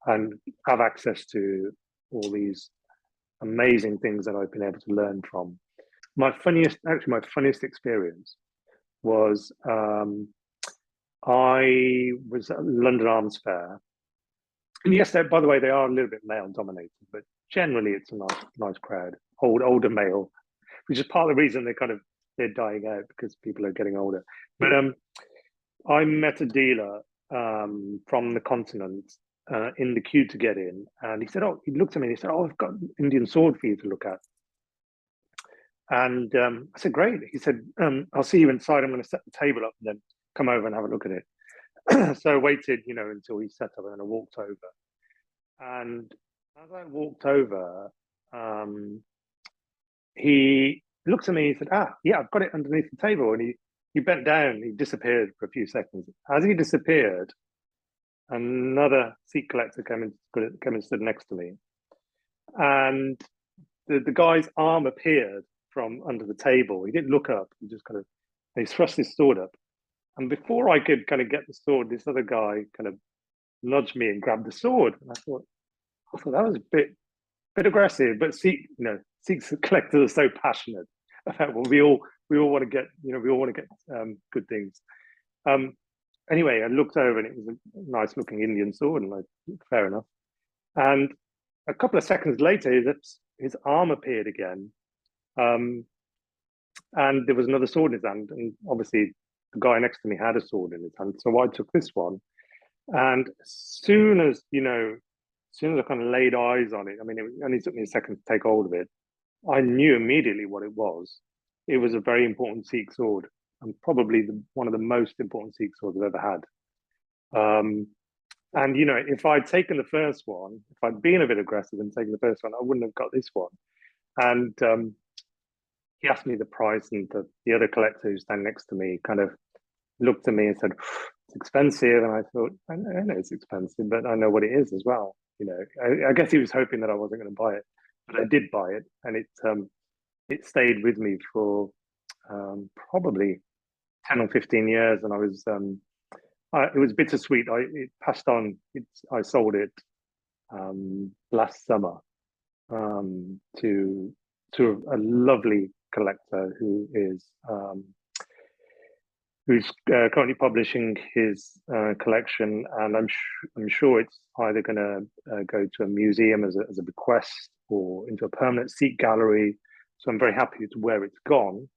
and have access to all these amazing things that I've been able to learn from. My funniest experience was I was at London Arms Fair. And yes, by the way, they are a little bit male dominated, but generally it's a nice crowd, older male, which is part of the reason they're dying out, because people are getting older. But I met a dealer from the continent in the queue to get in, and he looked at me and he said, "Oh, I've got an Indian sword for you to look at." And I said, "Great." He said, "I'll see you inside. I'm going to set the table up and then come over and have a look at it." So I waited, until he set up, and then I walked over. And as I walked over, he looked at me and said, yeah, I've got it underneath the table." And he bent down, he disappeared for a few seconds. As he disappeared, another Sikh collector came and stood next to me. And the guy's arm appeared from under the table. He didn't look up, he thrust his sword up. And before I could kind of get the sword, this other guy kind of nudged me and grabbed the sword. And I thought that was a bit aggressive. But Sikh collectors are so passionate about what we all want to get. We all want to get good things. Anyway, I looked over, and it was a nice looking Indian sword, and fair enough. And a couple of seconds later, his arm appeared again, and there was another sword in his hand. And obviously, the guy next to me had a sword in his hand, so I took this one. And as soon as I kind of laid eyes on it, I mean, it only took me a second to take hold of it. I knew immediately what it was. It was a very important Sikh sword, and probably one of the most important Sikh swords I've ever had. And if I'd taken the first one, if I'd been a bit aggressive and taken the first one, I wouldn't have got this one. And he asked me the price, and the other collector who's standing next to me kind of looked at me and said, "It's expensive." And I thought, I know it's expensive, but I know what it is as well. I guess he was hoping that I wasn't going to buy it, but I did buy it, and it stayed with me for probably 10 or 15 years. And it was bittersweet. It passed on. I sold it last summer to a lovely collector who is who's currently publishing his collection, and I'm sure it's either going to go to a museum as a bequest or into a permanent Sikh gallery. So I'm very happy to where it's gone.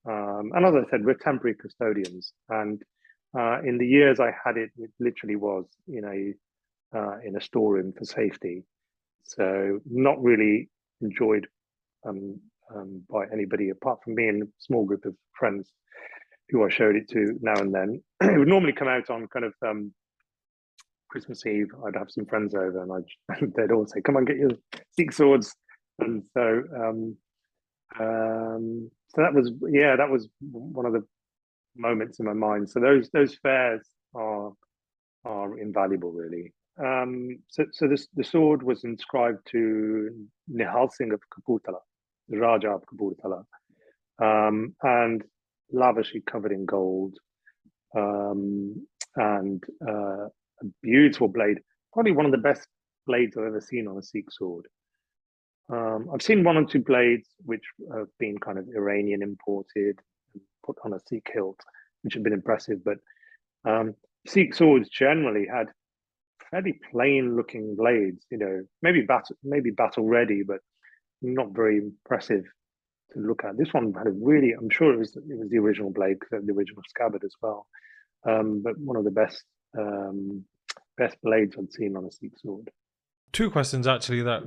And as I said, we're temporary custodians, and in the years I had it, it literally was in a storeroom for safety. So not really enjoyed by anybody apart from me and a small group of friends who I showed it to now and then. It would normally come out on kind of Christmas Eve. I'd have some friends over, and they'd all say, "Come on, get your Sikh swords." And so that was one of the moments in my mind. So those fairs are invaluable, really. So the sword was inscribed to Nihal Singh of Kapurthala, the Raja of Kapurthala, and lavishly covered in gold, and a beautiful blade. Probably one of the best blades I've ever seen on a Sikh sword. I've seen one or two blades which have been kind of Iranian imported and put on a Sikh hilt, which have been impressive. But Sikh swords generally had fairly plain looking blades, maybe battle ready, but not very impressive to look at. This one had a really, I'm sure it was the original blade because it had the original scabbard as well. But one of the best blades I'd seen on a Sikh sword. Two questions actually that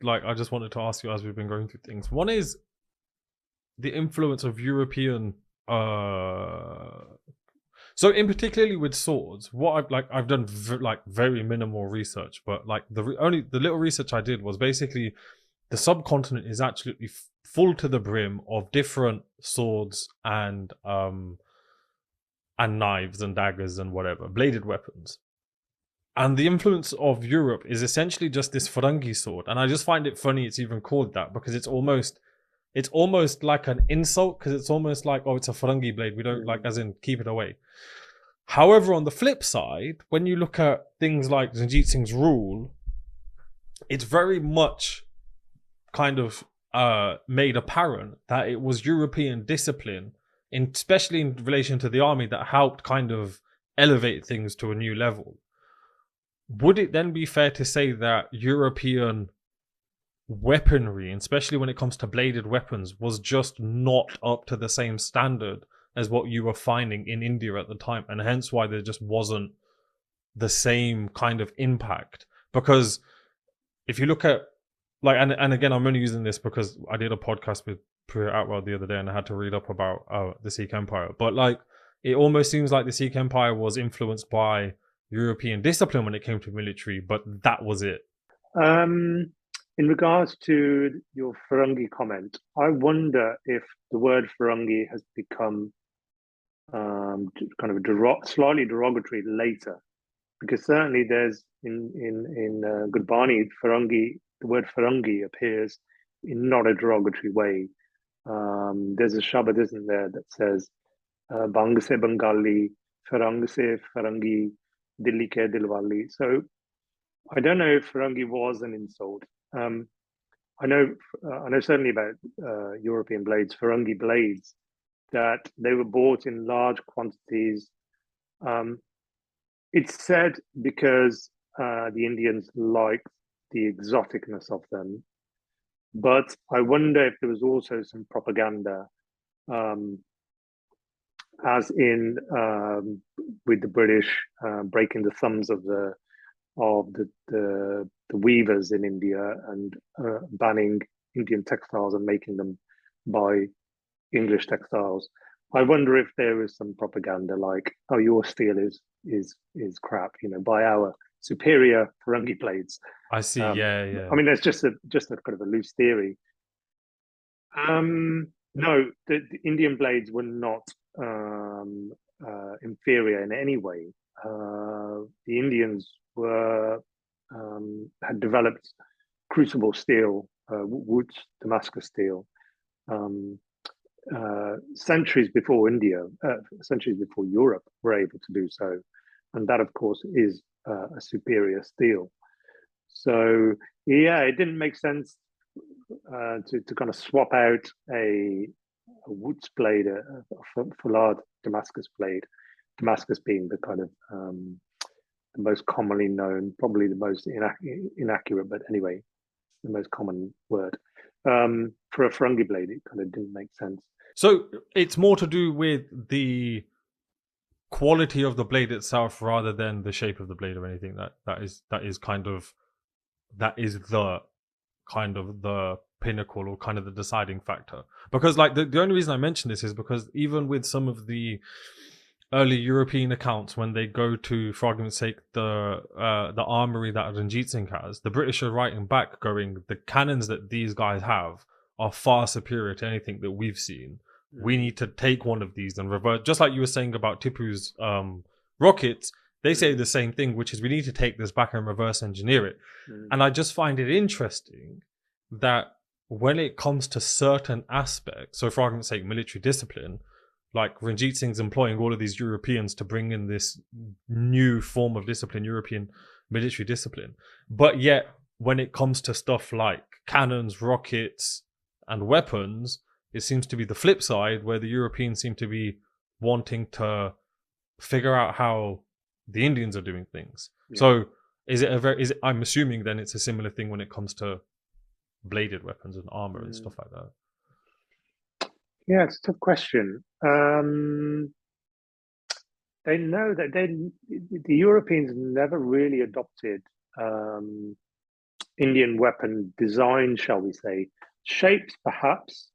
I just wanted to ask you as we've been going through things. One is the influence of European so in particularly with swords, what I've done very minimal research, but the little research I did was basically the subcontinent is absolutely full to the brim of different swords and knives and daggers and whatever, bladed weapons. And the influence of Europe is essentially just this Farangi sword. And I just find it funny it's even called that, because it's almost like an insult, because it's almost like, oh, it's a Farangi blade. We don't as in keep it away. However, on the flip side, when you look at things like Runjeet Singh's rule, it's very much kind of made apparent that it was European discipline, especially in relation to the army, that helped kind of elevate things to a new level. Would it then be fair to say that European weaponry, especially when it comes to bladed weapons, was just not up to the same standard as what you were finding in India at the time, and hence why there just wasn't the same kind of impact? Because if you look at and again, I'm only using this because I did a podcast with Priya Atwell the other day and I had to read up about the Sikh Empire, but it almost seems like the Sikh Empire was influenced by European discipline when it came to military, but that was it. In regards to your Farangi comment, I wonder if the word Farangi has become kind of slightly derogatory later, because certainly there's in Gurbani, Farangi, the word Farangi appears in not a derogatory way. There's a Shabad, isn't there, that says Bang se Bengali, Farang se Farangi, Dilli ke Dilwali. So I don't know if Farangi was an insult. I know certainly about European blades, Farangi blades, that they were bought in large quantities. It's said because the Indians liked the exoticness of them, but I wonder if there was also some propaganda, as in with the British breaking the thumbs of the weavers in India and banning Indian textiles and making them buy English textiles. I wonder if there is some propaganda like, oh, your steel is crap, buy our superior Farangi blades. I see. Yeah. I mean, there's just a kind of a loose theory. No, the Indian blades were not inferior in any way. The Indians had developed crucible steel, wood Damascus steel, centuries before centuries before Europe were able to do so, and that, of course, is a superior steel. So yeah, it didn't make sense to kind of swap out a Woods blade, a Foulard Damascus blade. Damascus being the kind of the most commonly known, probably the most inaccurate, but anyway, the most common word. For a Ferengi blade, it kind of didn't make sense. So it's more to do with the quality of the blade itself rather than the shape of the blade or anything. That is the kind of the pinnacle or kind of the deciding factor. Because like the only reason I mention this is because even with some of the early European accounts, when they go to, for argument's sake, the armory that Runjeet Singh has, the British are writing back going, the cannons that these guys have are far superior to anything that we've seen. We need to take one of these and revert, just like you were saying about Tipu's rockets. They say the same thing, which is we need to take this back and reverse engineer it. And I just find it interesting that when it comes to certain aspects, so for argument's sake, military discipline, like Runjeet Singh's employing all of these Europeans to bring in this new form of discipline, European military discipline. But yet, when it comes to stuff like cannons, rockets, and weapons, it seems to be the flip side, where the Europeans seem to be wanting to figure out how the Indians are doing things. Yeah. So I'm assuming then it's a similar thing when it comes to bladed weapons and armor and stuff like that. Yeah, it's a tough question. They know that the Europeans never really adopted Indian weapon design, shall we say. Shapes, perhaps.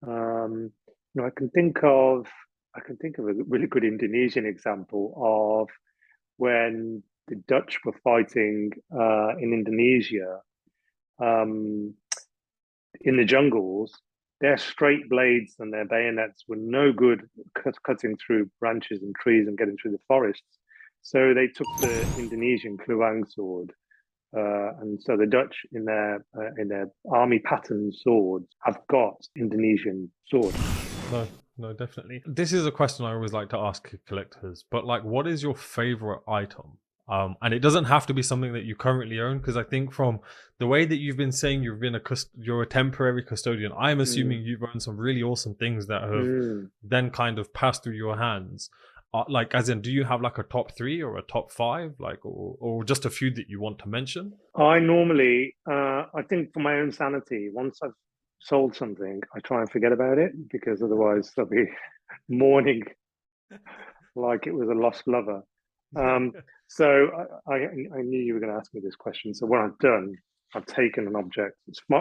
I can think of a really good Indonesian example of when the Dutch were fighting in Indonesia in the jungles. Their straight blades and their bayonets were no good cutting through branches and trees and getting through the forests. So they took the Indonesian kluang sword, and so the Dutch in their army pattern swords have got Indonesian swords. No, definitely. This is a question I always like to ask collectors. But like, what is your favorite item? And it doesn't have to be something that you currently own, because I think from the way that you've been saying you're a temporary custodian, I'm assuming you've owned some really awesome things that have then kind of passed through your hands. Like, as in, do you have like a top 3 or a top 5, like, or just a few that you want to mention? I normally, I think for my own sanity, once I've sold something, I try and forget about it, because otherwise I'll be mourning like it was a lost lover. So I knew you were going to ask me this question. So what I've done, I've taken an object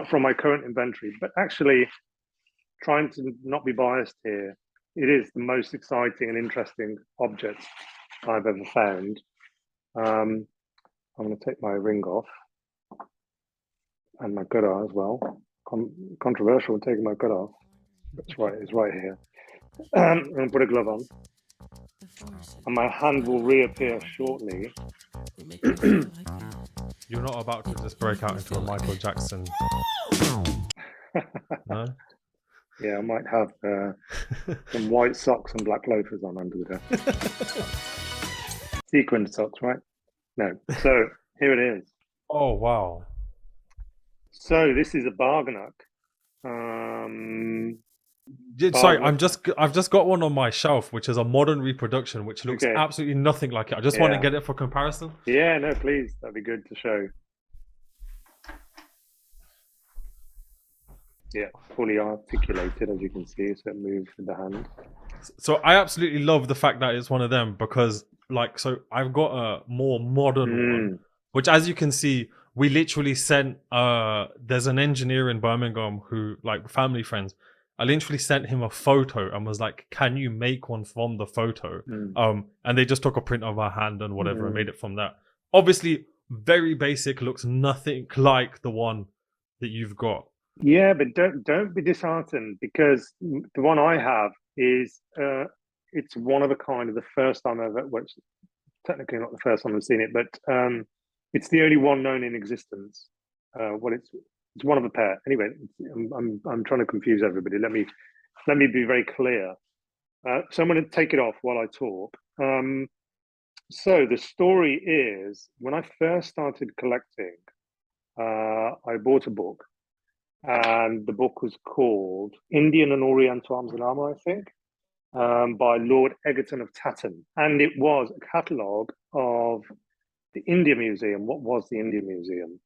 from my current inventory, but actually trying to not be biased here, it is the most exciting and interesting object I've ever found. I'm going to take my ring off and my Goddard as well. Controversial taking my Goddard. That's right, it's right here. I'm going to put a glove on. And my hand will reappear shortly. You're not about to just break out into a Michael Jackson. No? Yeah, I might have some white socks and black loafers on under the desk. Sequined socks, right? No. So here it is. Oh, wow. So this is a Bagh Nakh. Sorry, I've just got one on my shelf, which is a modern reproduction, which looks absolutely nothing like it. I just want to get it for comparison. Yeah, no, please. That'd be good to show. Yeah, fully articulated, as you can see, so it moves with the hand. So I absolutely love the fact that it's one of them, because like, so I've got a more modern one, which, as you can see, we literally sent, there's an engineer in Birmingham who, like, family friends, I literally sent him a photo and was like, can you make one from the photo? And they just took a print of our hand and whatever and made it from that. Obviously, very basic, looks nothing like the one that you've got. Yeah, but don't be disheartened, because the one I have is it's one of a kind. Of the first time I've, well, it's technically not the first time I've seen it, but it's the only one known in existence. It's one of a pair. Anyway, I'm trying to confuse everybody. Let me be very clear. So I'm going to take it off while I talk. So the story is, when I first started collecting, I bought a book and the book was called Indian and Oriental Arms and Armour, I think, by Lord Egerton of Tatton. And it was a catalogue of the India Museum, what was the India Museum.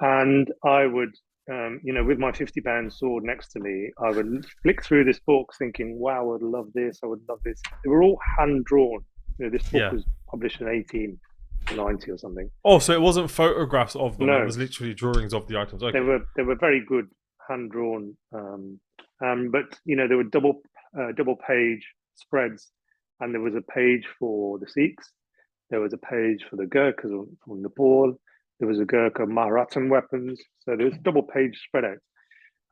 And I would, with my £50 sword next to me, I would flick through this book thinking, wow, I would love this, I would love this. They were all hand-drawn. This book was published in 1890 or something. Oh, so it wasn't photographs of them, No. it was literally drawings of the items. Okay. They were very good hand-drawn, but there were double page spreads, and there was a page for the Sikhs, there was a page for the Gurkhas from Nepal, there was a Gurkha Marathan weapons, so there was double page spread out.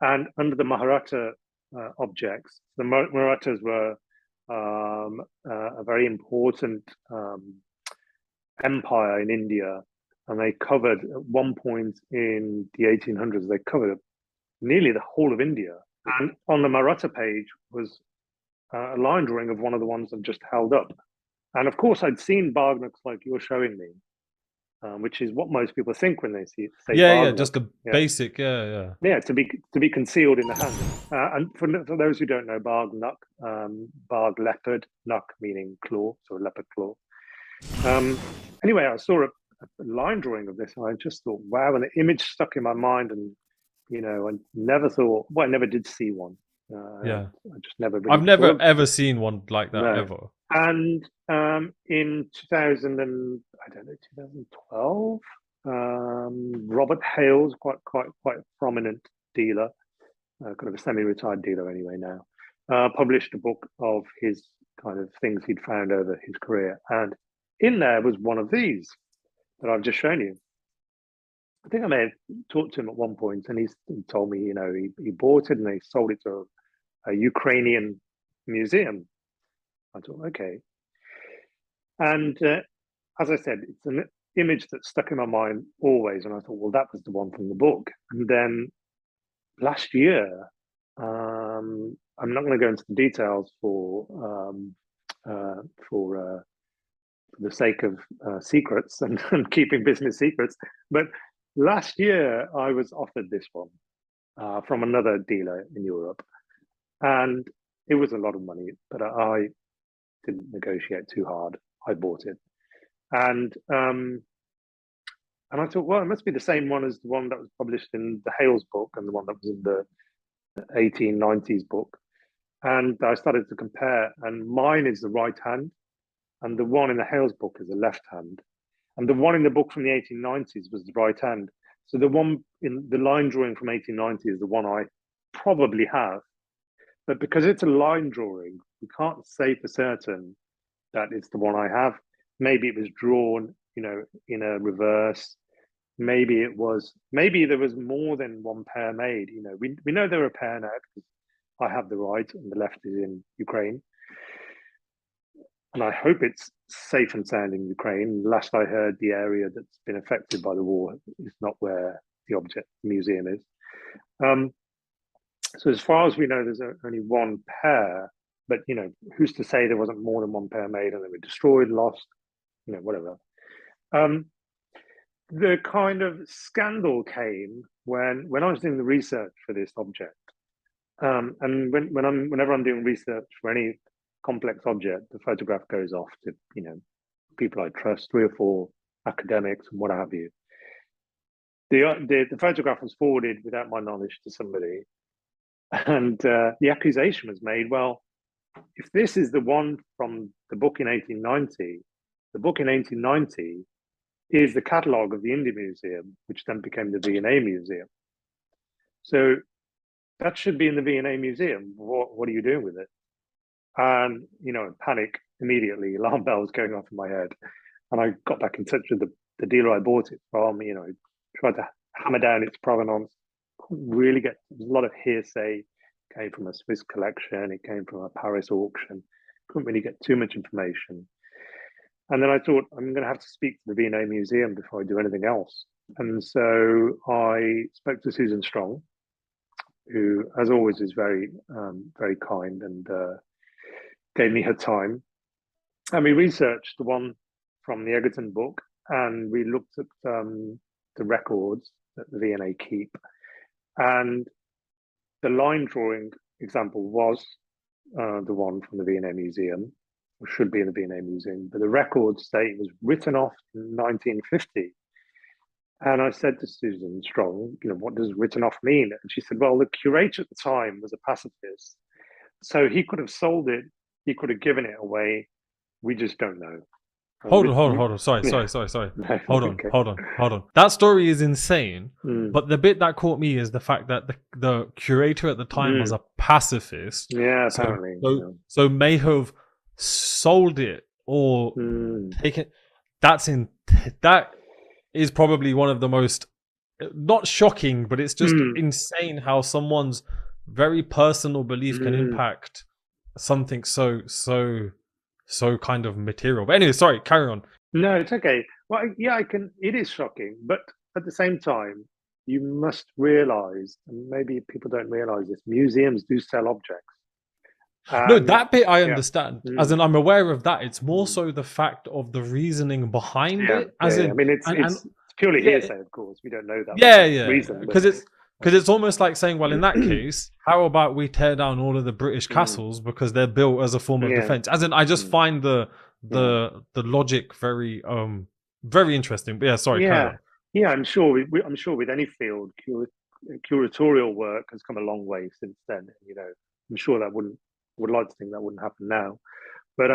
And under the Maratha objects, the Marathas were a very important empire in India, and they covered at one point in the 1800s, they covered nearly the whole of India. And on the Maratha page was a line drawing of one of the ones I've just held up. And of course, I'd seen Bagh Nakh like you're showing me, which is what most people think when they say Bagh Nakh. Just the basic, to be concealed in the hand. And for those who don't know, Bagh Nakh, Bagh leopard, Nakh meaning claw, so a leopard claw. Anyway, I saw a line drawing of this, and I just thought, wow, and the image stuck in my mind, and I never thought, well, I never did see one. I just never. Really I've never ever seen one like that ever. And in 2012, Robert Hales, quite a prominent dealer, kind of a semi-retired dealer anyway now, published a book of his kind of things he'd found over his career, and in there was one of these that I've just shown you. I think I may have talked to him at one point, and he told me, he bought it and they sold it to a Ukrainian museum. I thought, okay. And as I said, it's an image that stuck in my mind always. And I thought, well, that was the one from the book. And then last year, I'm not going to go into the details for the sake of secrets and keeping business secrets, but last year I was offered this one from another dealer in Europe, and it was a lot of money, but I didn't negotiate too hard. I bought it, and I thought, well, it must be the same one as the one that was published in the Hales book and the one that was in the 1890s book. And I started to compare, and mine is the right hand, and the one in the Hales book is the left hand, and the one in the book from the 1890s was the right hand. So the one in the line drawing from 1890 is the one I probably have, but because it's a line drawing, we can't say for certain that it's the one I have. Maybe it was drawn, in a reverse. Maybe there was more than one pair made. We know there are a pair now because I have the right and the left is in Ukraine. And I hope it's safe and sound in Ukraine. Last I heard, the area that's been affected by the war is not where the museum is. So as far as we know, there's only one pair. But who's to say there wasn't more than one pair made and they were destroyed, lost, whatever. The kind of scandal came when I was doing the research for this object. And whenever I'm doing research for any complex object, the photograph goes off to people I trust, 3 or 4 academics and what have you. The photograph was forwarded without my knowledge to somebody, and the accusation was made, well, if this is the one from the book in 1890, the book in 1890 is the catalogue of the India Museum, which then became the V&A Museum. So that should be in the V&A Museum. What are you doing with it? And, panic immediately, alarm bells going off in my head. And I got back in touch with the dealer I bought it from, tried to hammer down its provenance. Couldn't really get, there was a lot of hearsay. It came from a Swiss collection, it came from a Paris auction. Couldn't really get too much information. And then I thought, I'm going to have to speak to the V&A Museum before I do anything else. And so I spoke to Susan Strong, who, as always, is very, very kind and gave me her time. And we researched the one from the Egerton book, and we looked at the records that the V&A keep. And the line drawing example was the one from the V&A Museum, or should be in the V&A Museum, but the records say it was written off in 1950. And I said to Susan Strong, what does written off mean? And she said, well, the curator at the time was a pacifist. So he could have sold it, he could have given it away. We just don't know. Hold on. Sorry. No, Hold okay. on. That story is insane. Mm. But the bit that caught me is the fact that the curator at the time was a pacifist. Yeah, apparently. So may have sold it or taken. That is probably one of the most, not shocking, but it's just insane how someone's very personal belief can impact something so kind of material. But anyway, sorry, carry on. No, it's okay. Well, yeah, it is shocking, but at the same time, you must realize, and maybe people don't realize this, museums do sell objects. No, that bit I understand. As in, I'm aware of that. It's more so the fact of the reasoning behind it. As in, I mean, it's purely hearsay, of course. We don't know that. Reason because it's almost like saying, well, in that case, how about we tear down all of the British castles because they're built as a form of defense? As in, I just find the logic very interesting. But yeah, sorry. I'm sure. I'm sure with any field, curatorial work has come a long way since then. I'm sure that would like to think that wouldn't happen now, but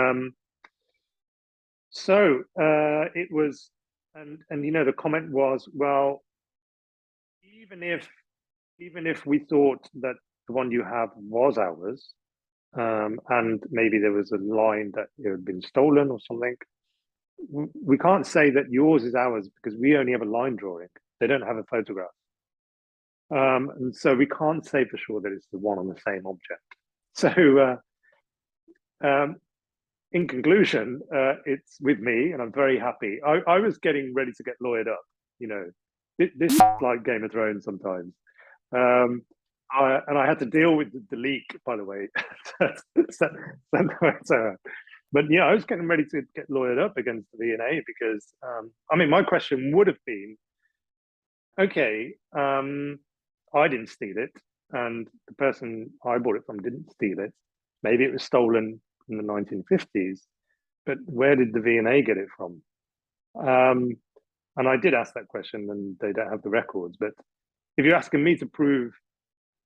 so it was, and the comment was, well, even if we thought that the one you have was ours, and maybe there was a line that it had been stolen or something, we can't say that yours is ours because we only have a line drawing. They don't have a photograph. And so we can't say for sure that it's the one on the same object. So in conclusion, it's with me, and I'm very happy. I was getting ready to get lawyered up. This is like Game of Thrones sometimes. And I had to deal with the leak, by the way. But yeah, I was getting ready to get lawyered up against the V&A because, my question would have been, okay, I didn't steal it, and the person I bought it from didn't steal it. Maybe it was stolen in the 1950s, but where did the V&A get it from? And I did ask that question, and they don't have the records. But if you're asking me to prove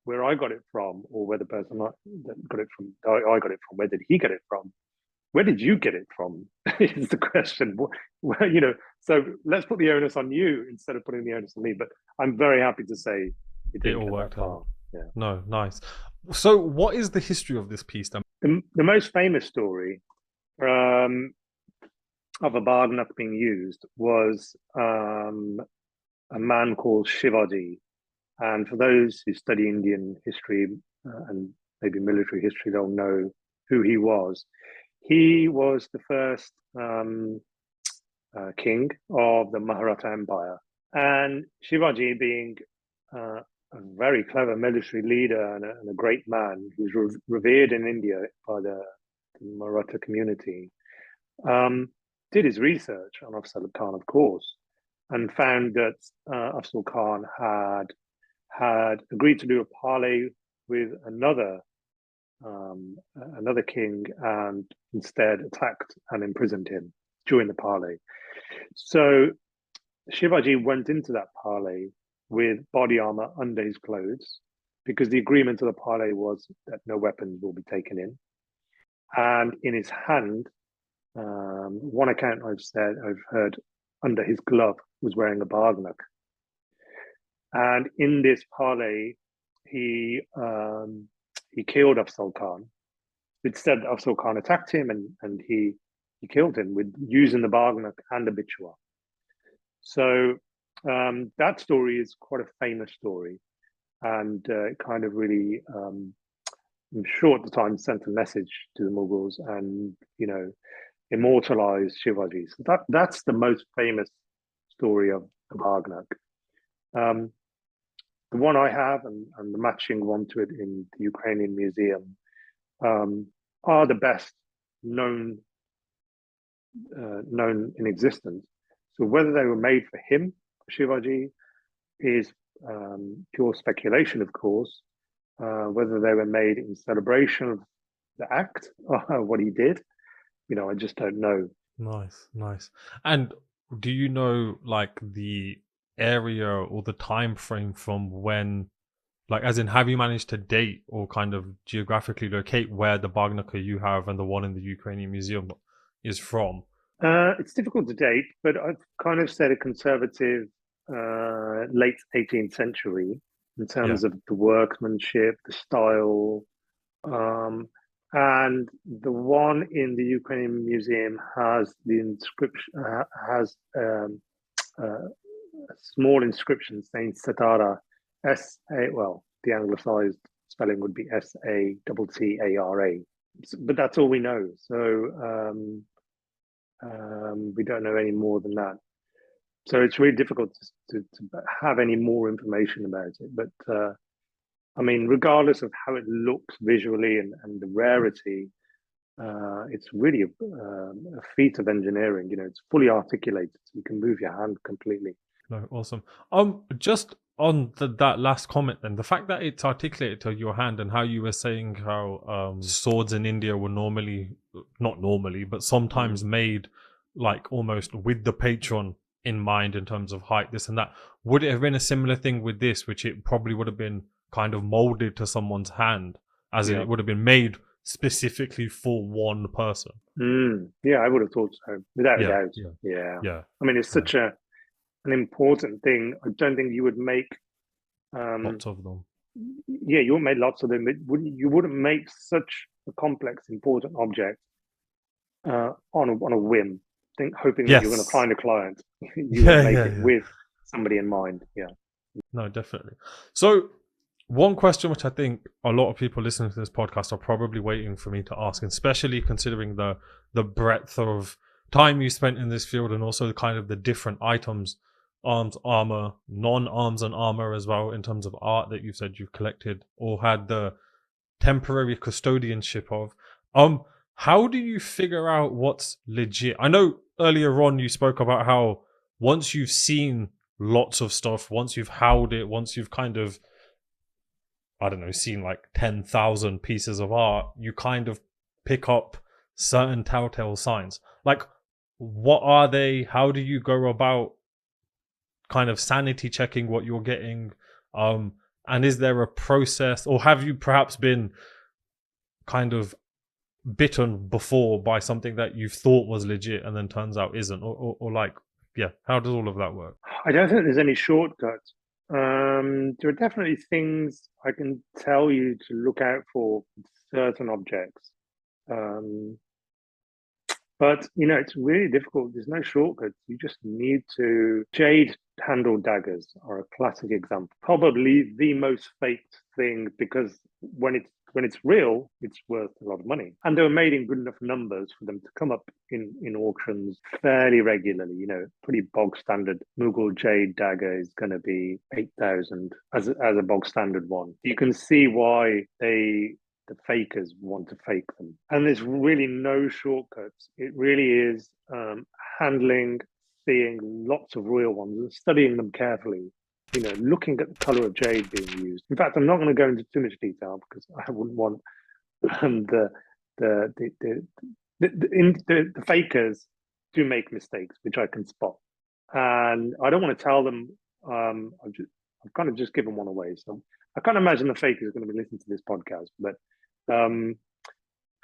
where I got it from, or where the person that got it from, I got it from, where did he get it from? Where did you get it from? Is the question. Well, so let's put the onus on you instead of putting the onus on me. But I'm very happy to say it all worked out. Yeah. No, nice. So, what is the history of this piece then? The most famous story of a Bagh Nakh being used was a man called Shivaji. And for those who study Indian history and maybe military history, they'll know who he was. He was the first king of the Maratha Empire. And Shivaji, being a very clever military leader and a great man who's revered in India by the Maratha community, did his research on Afzal Khan, of course, and found that Afzal Khan had agreed to do a parley with another king, and instead attacked and imprisoned him during the parley. So Shivaji went into that parley with body armor under his clothes, because the agreement of the parley was that no weapons will be taken in. And in his hand, one account I've heard, under his glove was wearing a Bagh Nakh. And in this parley, he killed Afzal Khan. It's said that Afzal Khan attacked him, and he killed him with using the Bagh Nakh and a bichua. So that story is quite a famous story, and it kind of really, I'm sure at the time, sent a message to the Mughals and immortalized Shivaji. So that's the most famous story of the Bagh Nakh. The one I have and the matching one to it in the Ukrainian museum are the best known in existence. So whether they were made for him, Shivaji, is pure speculation, of course, whether they were made in celebration of the act or what he did. I just don't know. Nice. And do you know like the area or the time frame from when, like, as in, have you managed to date or kind of geographically locate where the Bagh Nakh you have and the one in the Ukrainian museum is from? It's difficult to date, but I've kind of said a conservative late 18th century in Yeah. terms of the workmanship, the style, and the one in the Ukrainian museum has the inscription has a small inscription saying Satara, S-A, well, the anglicized spelling would be Satara, but that's all we know. So we don't know any more than that. So it's really difficult to have any more information about it. But I mean, regardless of how it looks visually and the rarity, it's really a feat of engineering. It's fully articulated, so you can move your hand completely. No, awesome. Just on that last comment, then, the fact that it's articulated to your hand, and how you were saying how swords in India were not normally, but sometimes made like almost with the patron in mind in terms of height, this and that. Would it have been a similar thing with this, which it probably would have been kind of molded to someone's hand, as in it would have been made specifically for one person? Yeah, I would have thought so, without a Yeah, doubt. yeah. Yeah. I mean, it's such an important thing. I don't think you would make Lots of them. Yeah, you wouldn't make lots of them. You wouldn't make such a complex, important object on a whim, hoping that you're going to Yes. find a client. You Yeah, would make yeah, it yeah. with somebody in mind. Yeah. No, definitely. So, one question which I think a lot of people listening to this podcast are probably waiting for me to ask, and especially considering the breadth of time you spent in this field, and also kind of the different items, arms, armor, non-arms and armor as well, in terms of art that you said you've collected or had the temporary custodianship of. How do you figure out what's legit? I know earlier on you spoke about how once you've seen lots of stuff, once you've held it, once you've kind of, I don't know, seen like 10,000 pieces of art, you kind of pick up certain telltale signs. Like, what are they? How do you go about kind of sanity checking what you're getting? And is there a process, or have you perhaps been kind of bitten before by something that you thought was legit and then turns out isn't, or like, yeah, how does all of that work? I don't think there's any shortcuts. There are definitely things I can tell you to look out for certain objects. But it's really difficult. There's no shortcuts. You just need to. Jade handled daggers are a classic example. Probably the most faked thing, because when it's real, it's worth a lot of money. And they were made in good enough numbers for them to come up in auctions fairly regularly. Pretty bog standard Mughal jade dagger is going to be 8,000 as a bog standard one. You can see why the fakers want to fake them. And there's really no shortcuts. It really is handling, seeing lots of real ones and studying them carefully, looking at the color of jade being used. In fact, I'm not going to go into too much detail because I wouldn't want the fakers do make mistakes, which I can spot. And I don't want to tell them. I've kind of just given one away. So I can't imagine the fakers are going to be listening to this podcast, but I've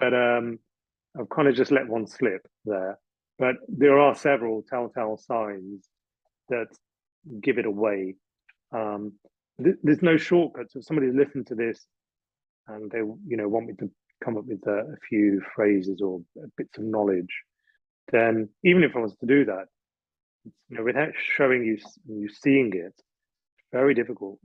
kind of just let one slip there. But there are several telltale signs that give it away. There's no shortcuts. If somebody's listened to this and they want me to come up with a few phrases or bits of knowledge, then even if I was to do that, without showing you seeing it, it's very difficult.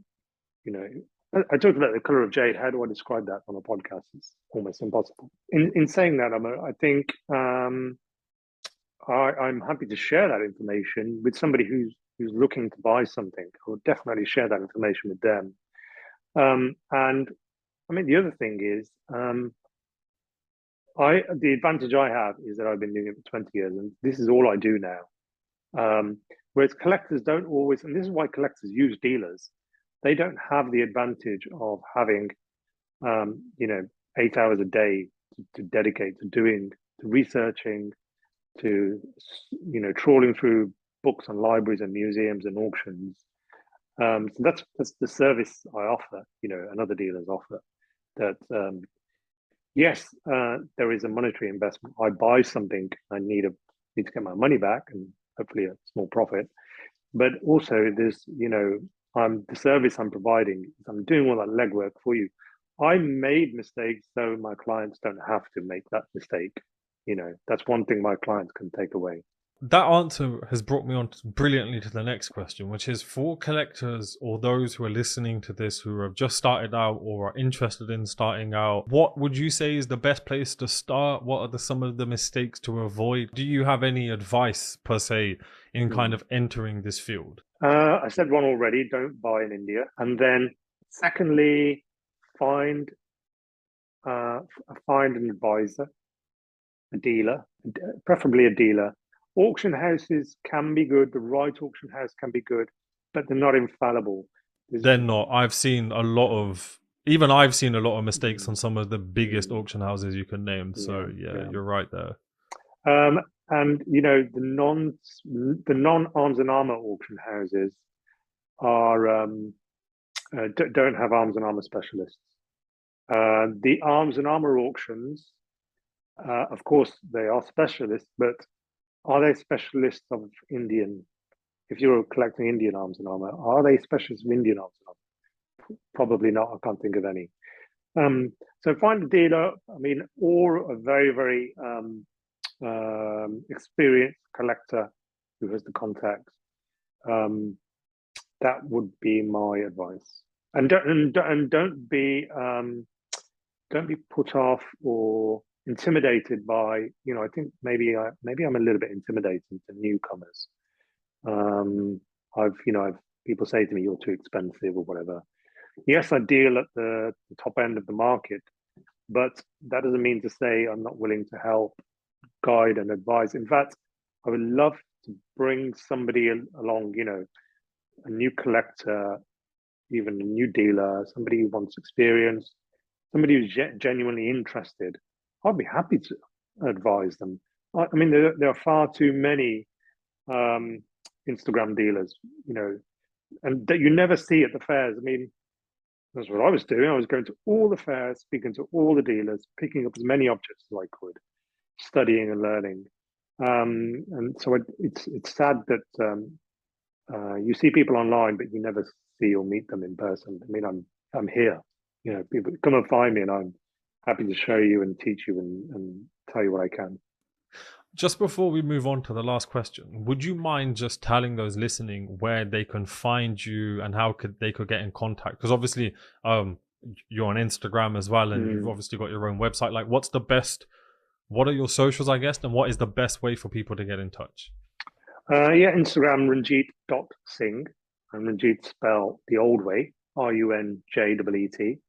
I talked about the color of jade. How do I describe that on a podcast? It's almost impossible. In saying that, I think I'm happy to share that information with somebody who's looking to buy something. I would definitely share that information with them. And I mean, the other thing is, the advantage I have is that I've been doing it for 20 years, and this is all I do now. Whereas collectors don't always, and this is why collectors use dealers. they don't have the advantage of having, 8 hours a day to dedicate to researching, to trawling through books and libraries and museums and auctions. So that's the service I offer, and other dealers offer. That yes, there is a monetary investment. I buy something, I need to get my money back and hopefully a small profit. But also, there's the service I'm providing. I'm doing all that legwork for you. I made mistakes so my clients don't have to make that mistake. That's one thing my clients can take away. That answer has brought me on brilliantly to the next question, which is for collectors or those who are listening to this who have just started out or are interested in starting out, what would you say is the best place to start? What are some of the mistakes to avoid? Do you have any advice per se in kind of entering this field? I said one already, don't buy in India. And then secondly, find an advisor, a dealer, preferably a dealer. Auction houses can be good. The right auction house can be good, but they're not infallible. They're not. I've seen a lot of mistakes on some of the biggest auction houses you can name. So yeah, you're right there. And the non arms and armor auction houses are don't have arms and armor specialists. The arms and armor auctions, of course, they are specialists, but are they specialists of Indian? If you're collecting Indian arms and armor, are they specialists of Indian arms and armor? Probably not. I can't think of any. So find a dealer. Or a very, very experienced collector who has the contacts. That would be my advice. And don't be put off or intimidated by, I think maybe I'm a little bit intimidated to newcomers. I've people say to me, you're too expensive or whatever. Yes, I deal at the top end of the market, but that doesn't mean to say I'm not willing to help, guide and advise. In fact, I would love to bring somebody along, a new collector, even a new dealer, somebody who wants experience, somebody who's genuinely interested. I'd be happy to advise them. There are far too many Instagram dealers, and that you never see at the fairs. That's what I was doing. I was going to all the fairs, speaking to all the dealers, picking up as many objects as I could, studying and learning. And so it's sad that you see people online, but you never see or meet them in person. I'm here. People come and find me, and I'm happy to show you and teach you and tell you what I can. Just before we move on to the last question, would you mind just telling those listening where they can find you and how they could get in contact? Because obviously you're on Instagram as well, and you've obviously got your own website. Like, what are your socials, I guess, and what is the best way for people to get in touch? Instagram, Runjeet.Singh, and Runjeet spelled the old way, RUNJEET.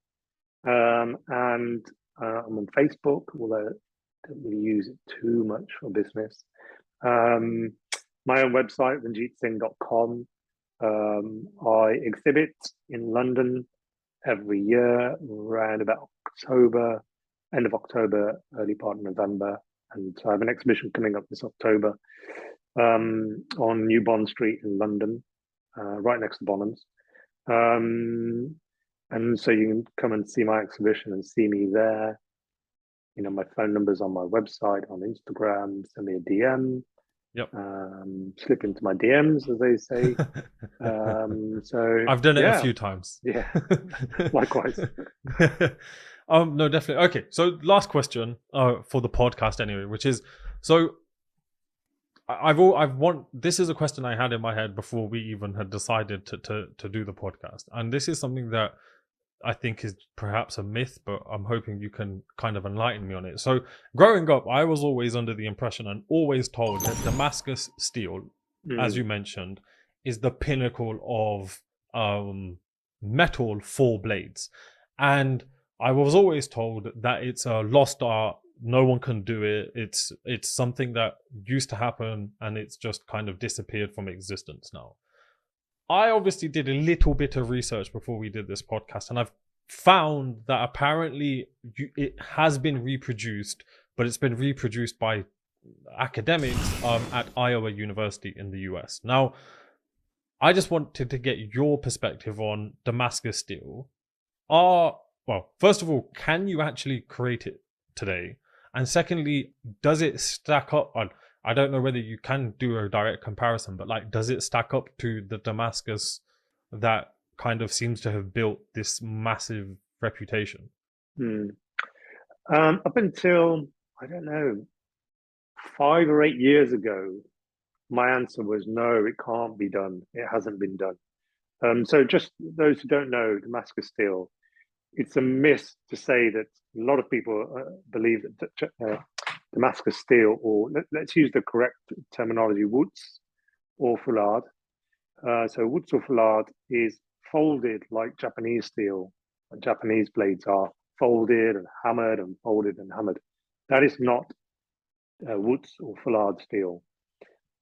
And I'm on Facebook, although I don't really use it too much for business. My own website, runjeetsingh.com. I exhibit in London every year around about October, end of October, early part of November. And so I have an exhibition coming up this October on New Bond Street in London, right next to Bonhams. And so you can come and see my exhibition and see me there. My phone number's on my website, on Instagram. Send me a DM. Yep. Slip into my DMs, as they say. So I've done it a few times. Yeah, likewise. No, definitely. Okay, so last question for the podcast anyway, which is, so this is a question I had in my head before we even had decided to do the podcast, and this is something that I think is perhaps a myth, but I'm hoping you can kind of enlighten me on it. So growing up, I was always under the impression and always told that Damascus steel, as you mentioned, is the pinnacle of metal for blades. And I was always told that it's a lost art. No one can do it. It's something that used to happen and it's just kind of disappeared from existence now. I obviously did a little bit of research before we did this podcast, and I've found that apparently it has been reproduced, but it's been reproduced by academics at Iowa University in the US. Now, I just wanted to get your perspective on Damascus steel. Well, first of all, can you actually create it today? And secondly, does it stack up on, I don't know whether you can do a direct comparison, but like, does it stack up to the Damascus that kind of seems to have built this massive reputation? Up until, I don't know, 5 or 8 years ago, my answer was no, it can't be done. It hasn't been done. So just those who don't know Damascus steel, it's a myth to say that a lot of people believe that Damascus steel, or let's use the correct terminology, woods or foulard. So woods or foulard is folded like Japanese steel. Japanese blades are folded and hammered and folded and hammered. That is not woods or foulard steel.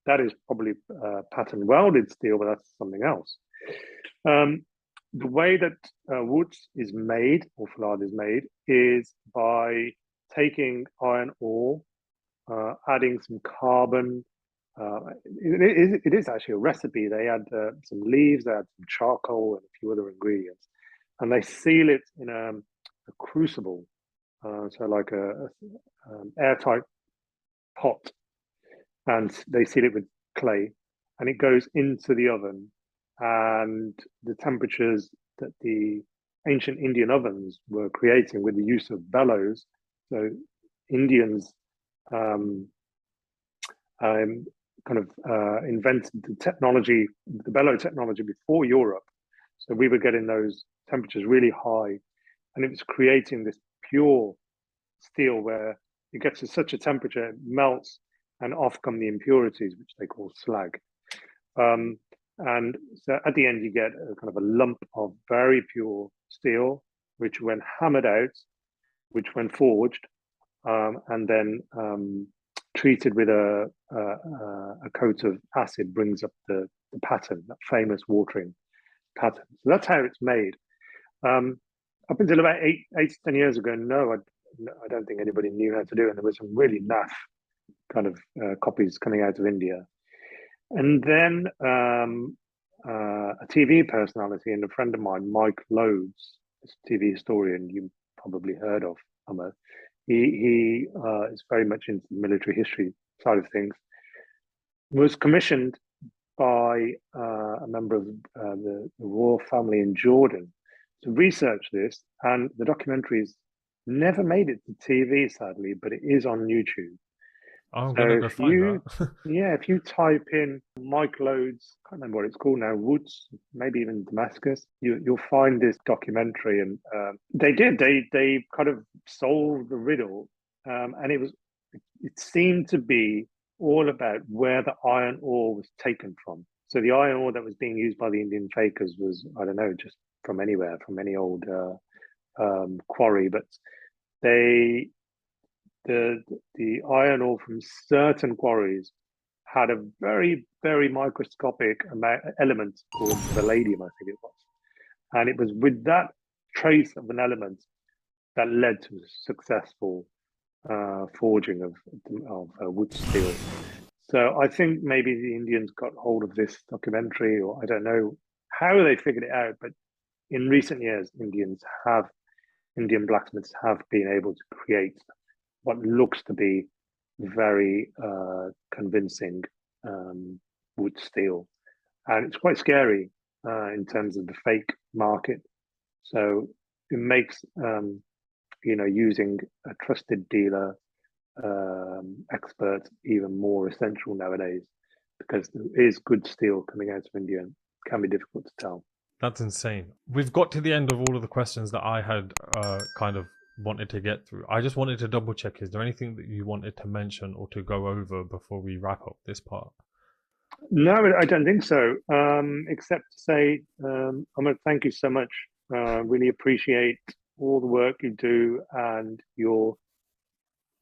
That is probably pattern welded steel, but that's something else. The way that woods is made, or foulard is made, is by taking iron ore, adding some carbon. It is actually a recipe. They add some leaves, they add some charcoal and a few other ingredients, and they seal it in a crucible, so like a airtight pot, and they seal it with clay, and it goes into the oven. And the temperatures that the ancient Indian ovens were creating with the use of bellows. So Indians invented the technology, the bellow technology, before Europe. So we were getting those temperatures really high, and it was creating this pure steel where it gets to such a temperature, it melts, and off come the impurities, which they call slag. And so at the end, you get a kind of a lump of very pure steel, which when hammered out, which when forged, and then treated with a coat of acid, brings up the pattern, that famous watering pattern. So that's how it's made. Up until about 8 to 10 years ago, no, I don't think anybody knew how to do it. And there was some really naff kind of copies coming out of India. And then a TV personality and a friend of mine, Mike Lodes, this TV historian you probably heard of, Amar. He is very much into the military history side of things. Was commissioned by a member of the royal family in Jordan to research this, and the documentary's never made it to TV, sadly, but it is on YouTube. I'm gonna go find that. Yeah, if you type in Mike Lodes, I can't remember what it's called now, Woods, maybe even Damascus, you'll find this documentary, and they kind of solved the riddle, and it seemed to be all about where the iron ore was taken from. So the iron ore that was being used by the Indian fakers was, I don't know, just from anywhere, from any old quarry, but the iron ore from certain quarries had a very, very microscopic element called palladium, I think it was. And it was with that trace of an element that led to successful forging of wood steel. So I think maybe the Indians got hold of this documentary, or I don't know how they figured it out, but in recent years, Indian blacksmiths have been able to create what looks to be very convincing wood steel. And it's quite scary in terms of the fake market. So it makes, using a trusted dealer expert even more essential nowadays, because there is good steel coming out of India. It can be difficult to tell. That's insane. We've got to the end of all of the questions that I had kind of wanted to get through. I just wanted to double check, is there anything that you wanted to mention or to go over before we wrap up this part? No, I don't think so. Except to say, Ahmed, thank you so much. Really appreciate all the work you do and your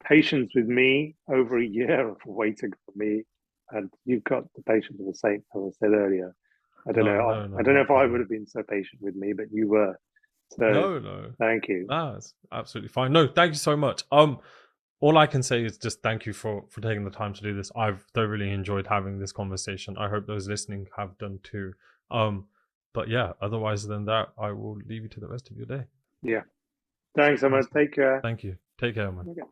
patience with me over a year of waiting for me. And you've got the patience of a saint, as I said earlier. I don't know. No, I don't know if not I at all. would have been so patient with me, but you were. So No. thank you. That's absolutely fine. No, thank you so much. All I can say is just thank you for taking the time to do this. I've thoroughly enjoyed having this conversation. I hope those listening have done too. But yeah, otherwise than that, I will leave you to the rest of your day. Yeah. Thanks so much. Take care. Thank you. Take care, man. Okay.